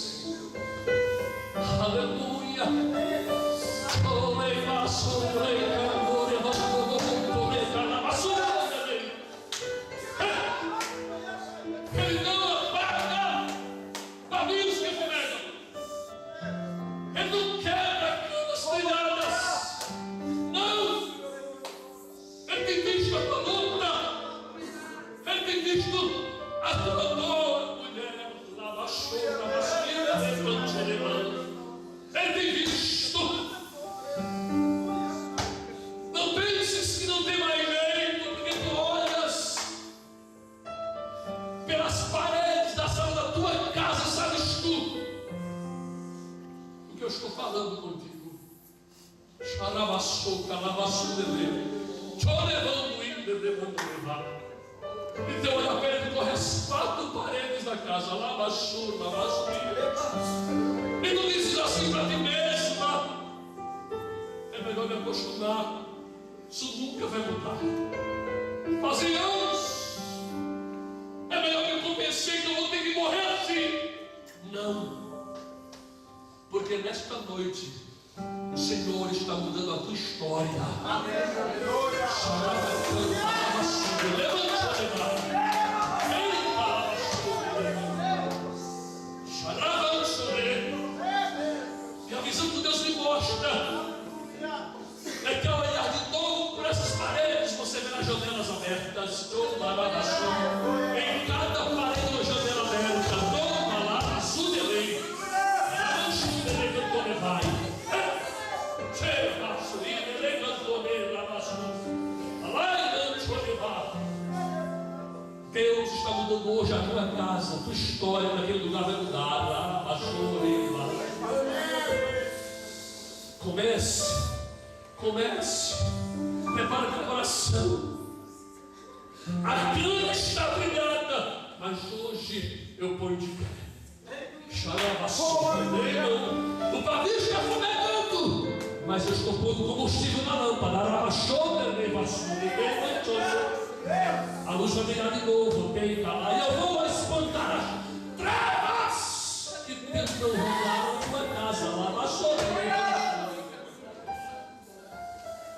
Aleluia! Ele não apaga pavios que fumegam. Ele não quebra as telhadas. Não. Ele tem visto a tua luta. Ele tem visto a tua dor, mulher. Lava chora, vacina, levante, levanta. Ele tem visto. Não penses que não tem mais jeito, porque tu olhas pelas paredes da sala da tua casa, sabes tu o que eu estou falando contigo. Xaravassou, calavassou, chorevando, indo, levando, levar. Então olha para ele, corre as 4 paredes da casa, lavassou, lavassou. E tu dizes assim para ti mesma: é melhor me acostumar, isso nunca vai mudar. Fazem anos, é melhor que eu pensei que eu vou ter que morrer assim. Não, porque nesta noite o Senhor está mudando a tua história. E a visão que Deus me mostra é que ao olhar de novo por essas paredes, você verá janelas abertas. Em cada parede uma janela aberta. Toma lá, a sua delay. A sua delay que eu tô levando. hoje a tua casa, a tua história naquele lugar vai mudar. Comece, prepara teu coração. A cama está brilhada, mas hoje eu ponho de pé. O pavio está fumegando, mas eu estou pondo combustível na lâmpada. A luz vai brilhar de novo, ok? Aí eu vou espantar as trevas que tentam roubar a tua casa lá na sombra.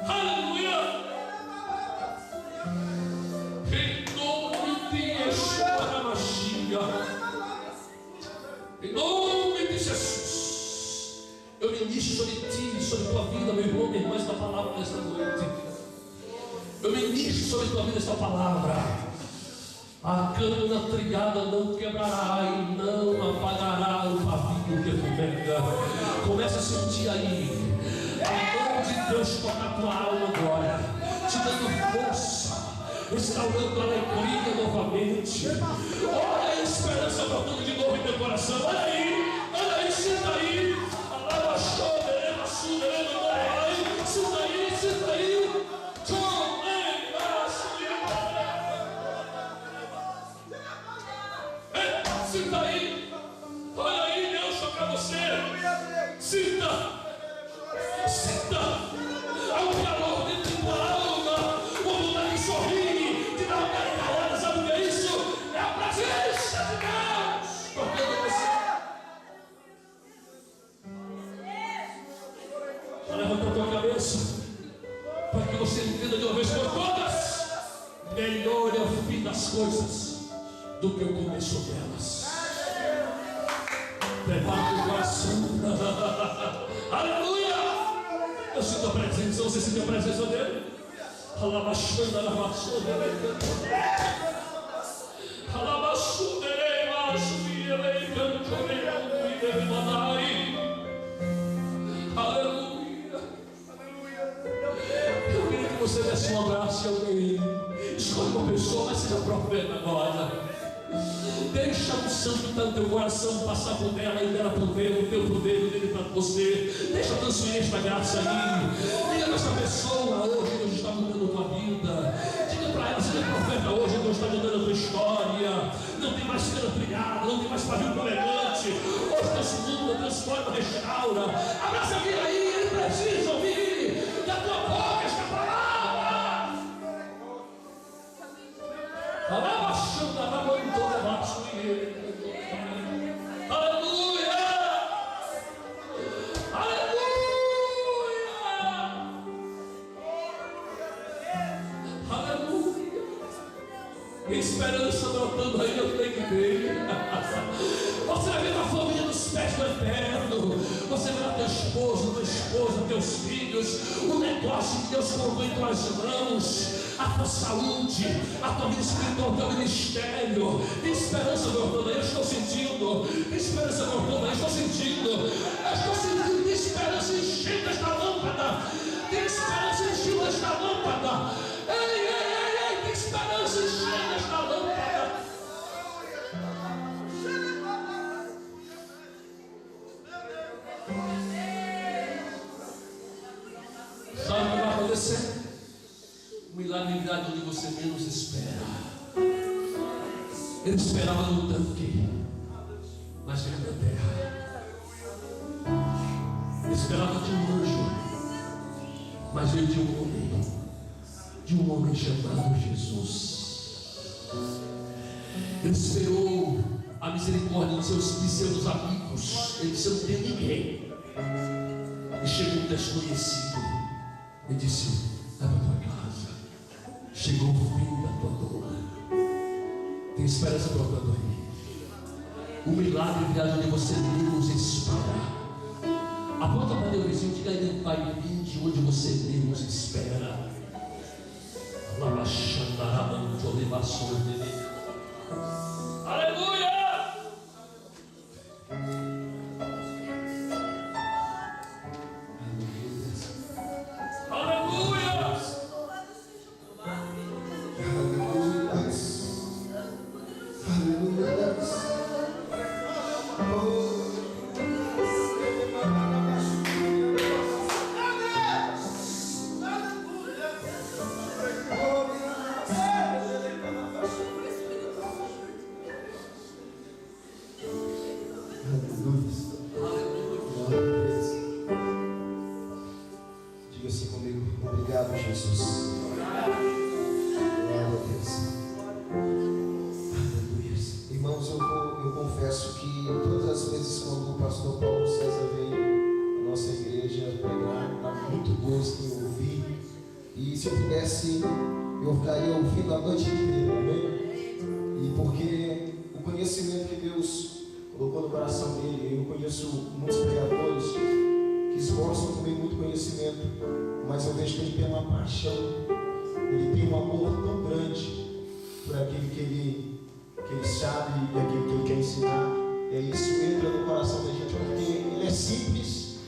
Aleluia! Em nome de Yeshua HaMashiach, em nome de Jesus, eu ministro sobre ti, sobre tua vida, meu irmão, minha irmã, esta palavra nesta noite. Eu ministro sobre tua vida esta palavra. A cana trilhada não quebrará e não apagará o pavio que fumega. Começa a sentir aí a mão de Deus tocar a tua alma agora, te dando força, restaurando a alegria novamente. Olha a esperança brotando de novo em teu coração. Olha aí, sinta aí. Sinta aí. Sinta aí. Olha aí, Deus toca você. Sinta. Há um calor dentro da tua alma. Uma vontade de sorrir, de dar uma gargalhada. Sabe o que é isso? É a presença de Deus tocando você. Levanta a tua cabeça para que você entenda de uma vez por todas. Melhor é o fim das coisas do que o começo delas. Prepara o coração. Aleluia! Eu sinto a presença. Você sente a presença dele? Alabaxanda, alabaxanda, aleluia! Eu queria que você desse um abraço a alguém. Escolha uma pessoa, mas seja profeta agora. Deixa o santo estar no teu coração, passar por dela e dela por dele, o teu por dele, dele para você. Deixa transferir esta graça aí. Diga para essa pessoa, hoje Deus está mudando a tua vida. Diga para ela, seja profeta, hoje Deus está mudando a tua história. Não tem mais cana trilhada, não tem mais pavio elegante. Hoje Deus muda, transforma, restaura. Abraça alguém aí, ele precisa ouvir da tua boca esta palavra. Aleluia! Esperança brotando aí, eu tenho que ver. Você vai ver a família dos pés do Eterno. Você vai ver teu esposo, tua esposa, teus filhos. O negócio que Deus colocou em tuas mãos. A tua saúde, a tua vida espiritual, o teu ministério. Tem esperança brotando aí, eu estou sentindo. Tem esperança brotando aí, eu estou sentindo. Eu estou sentindo. Tem esperança enchendo esta lâmpada. Tem esperança enchendo esta lâmpada. Ei, tem esperança enchendo esta lâmpada. Sabe o que vai acontecer? O milagre virá onde você menos espera. Ele esperava no tanque, mas veio da terra. Ele esperava de um anjo, mas veio de um homem chamado Jesus. Ele esperou a misericórdia de seus amigos. Ele disse: eu não tenho ninguém. E chegou um desconhecido e disse: vai para tua casa. Chegou o fim da tua dor. Tem esperança brotando aí. O milagre virá onde você menos espera. Aponta para teu vizinho e diga: ele vai vir de onde você menos espera. Aleluia! Obrigado, Jesus. Glória a Deus. Aleluia. Irmãos, eu confesso que todas as vezes quando o pastor Paulo César veio à nossa igreja pregar, dá muito gosto em ouvir. E se eu pudesse, eu ficaria ouvindo a noite inteira, amém? E porque o conhecimento que Deus colocou no coração dele, eu conheço muitos pregadores que esforçam também muito conhecimento, mas eu vejo que ele tem uma paixão, ele tem um amor tão grande por aquilo que ele sabe e aquilo que ele quer ensinar. E isso entra no coração da gente, porque ele é simples.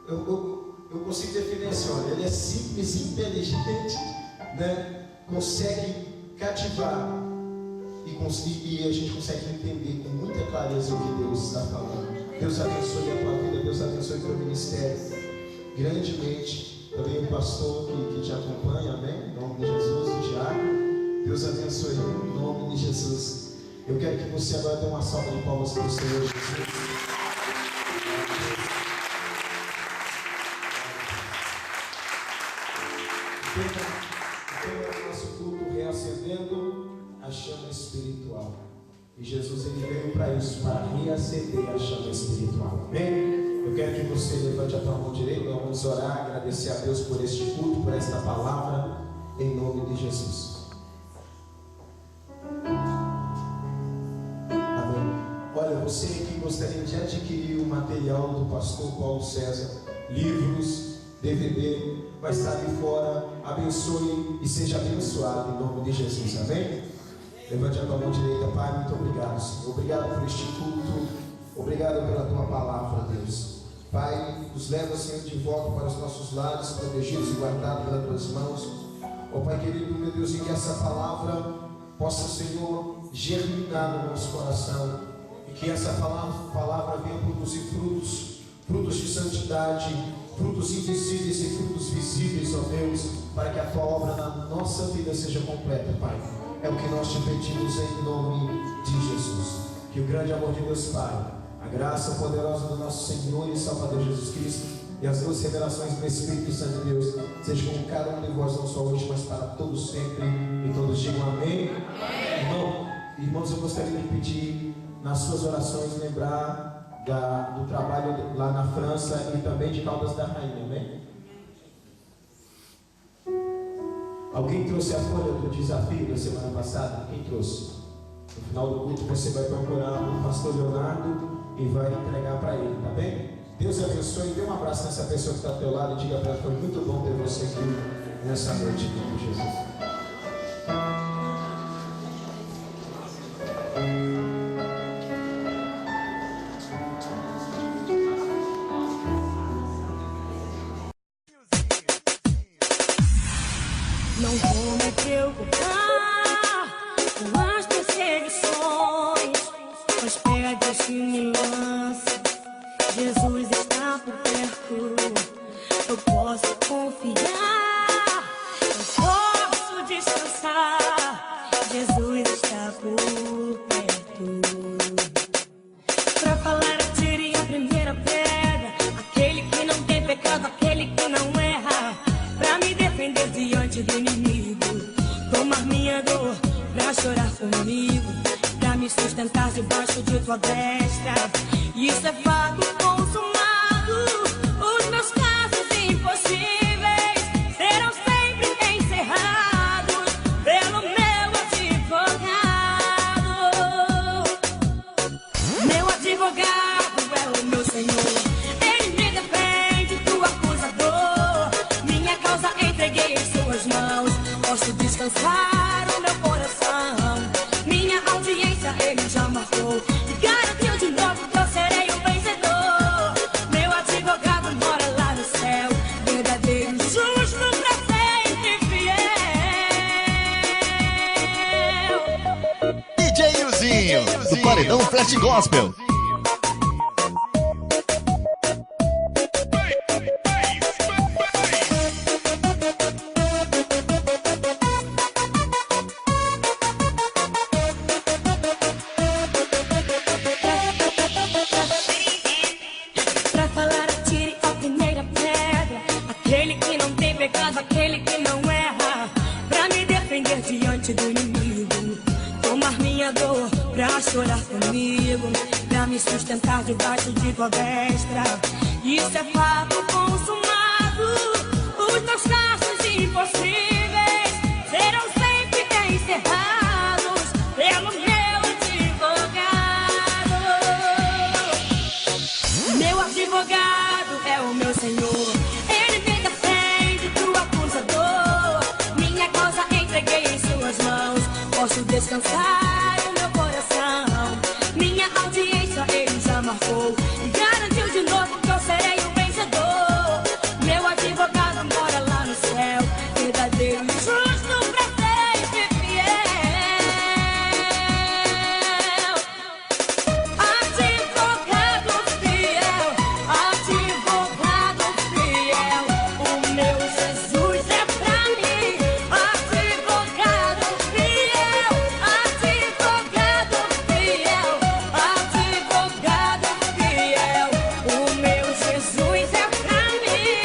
Eu consigo definir assim, olha, ele é simples, inteligente, né? Consegue cativar e a gente consegue entender com muita clareza o que Deus está falando. Deus abençoe a tua vida, Deus abençoe o teu ministério grandemente. Também o pastor que te acompanha, amém? Em nome de Jesus, o diácono. Deus abençoe em nome de Jesus. Eu quero que você agora dê uma salva de palmas para o Senhor Jesus. Então, o nosso culto reacendendo a chama espiritual. E Jesus ele veio para isso, para reacender a chama espiritual. Amém? Eu quero que você levante a tua mão direita. Vamos orar, agradecer a Deus por este culto, por esta palavra, em nome de Jesus. Amém. Olha, você que gostaria de adquirir o material do pastor Paulo César, livros, DVD, vai estar ali fora. Abençoe e seja abençoado em nome de Jesus. Amém? Levante a tua mão direita. Pai, muito obrigado, Senhor. Obrigado por este culto. Obrigado pela tua palavra, Deus. Pai, nos leva, Senhor, de volta para os nossos lares, protegidos e guardados pelas tuas mãos. Ó Pai querido, meu Deus, e que essa palavra possa, Senhor, germinar no nosso coração. E que essa palavra venha produzir frutos de santidade, frutos invisíveis e frutos visíveis, ó Deus, para que a tua obra na nossa vida seja completa, Pai. É o que nós te pedimos em nome de Jesus. Que o grande amor de Deus Pai, a graça poderosa do nosso Senhor e Salvador Jesus Cristo e as duas revelações do Espírito Santo de Deus sejam com cada um de vós, não só hoje, mas para todos sempre. E todos digam amém. Irmãos, eu gostaria de pedir nas suas orações lembrar do trabalho lá na França e também de Caldas da Rainha, amém? Alguém trouxe a folha do desafio da semana passada? Quem trouxe? No final do culto você vai procurar o pastor Leonardo e vai entregar para ele, tá bem? Deus abençoe, dê um abraço nessa pessoa que está ao teu lado e diga para ela: foi muito bom ter você aqui nessa noite, em nome de Jesus. Não vou me preocupar com as perseguições, com as pedras que me lançam. Jesus está por perto, eu posso confiar, eu posso descansar. Jesus está por perto. Pra falar, atire a primeira pedra, aquele que não tem pecado, aquele que não erra. Pra me defender diante do inimigo, tomar minha dor pra chorar comigo, pra me sustentar debaixo de tua destra. Isso é fato consumado. Os meus casos impossíveis serão sempre encerrados pelo meu advogado. Meu advogado é o meu Senhor. Ele me defende do acusador. Minha causa entreguei em suas mãos. Posso descansar o meu coração. Minha audiência ele já marcou e garantiu de novo que eu serei o vencedor. Meu advogado mora lá no céu, verdadeiro, justo, presente e fiel. DJ Ilzinho, do Paredão Flash Gospel. Pra falar, atire a primeira pedra, aquele que não tem pecado. advogado, aquele que não erra, pra me defender diante do inimigo. Tomar minha dor pra chorar comigo, pra me sustentar debaixo de tua destra. Isso é fato consumado. Os meus casos impossíveis serão sempre encerrados pelo meu advogado. Meu advogado é o meu Senhor. Ele me defende do acusador. Minha causa entreguei em suas mãos. Posso descansar o meu coração. Minha audiência ele já marcou e garantiu de novo que eu serei o vencedor. Meu advogado mora lá no céu, verdadeiro e justo pra sempre fiel. Advogado fiel, o meu Jesus é pra mim. Advogado fiel, o meu Jesus é pra mim.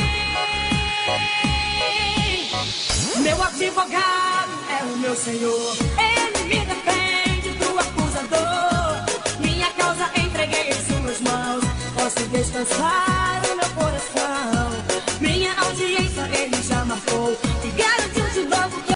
Meu advogado é o meu Senhor, ele me defende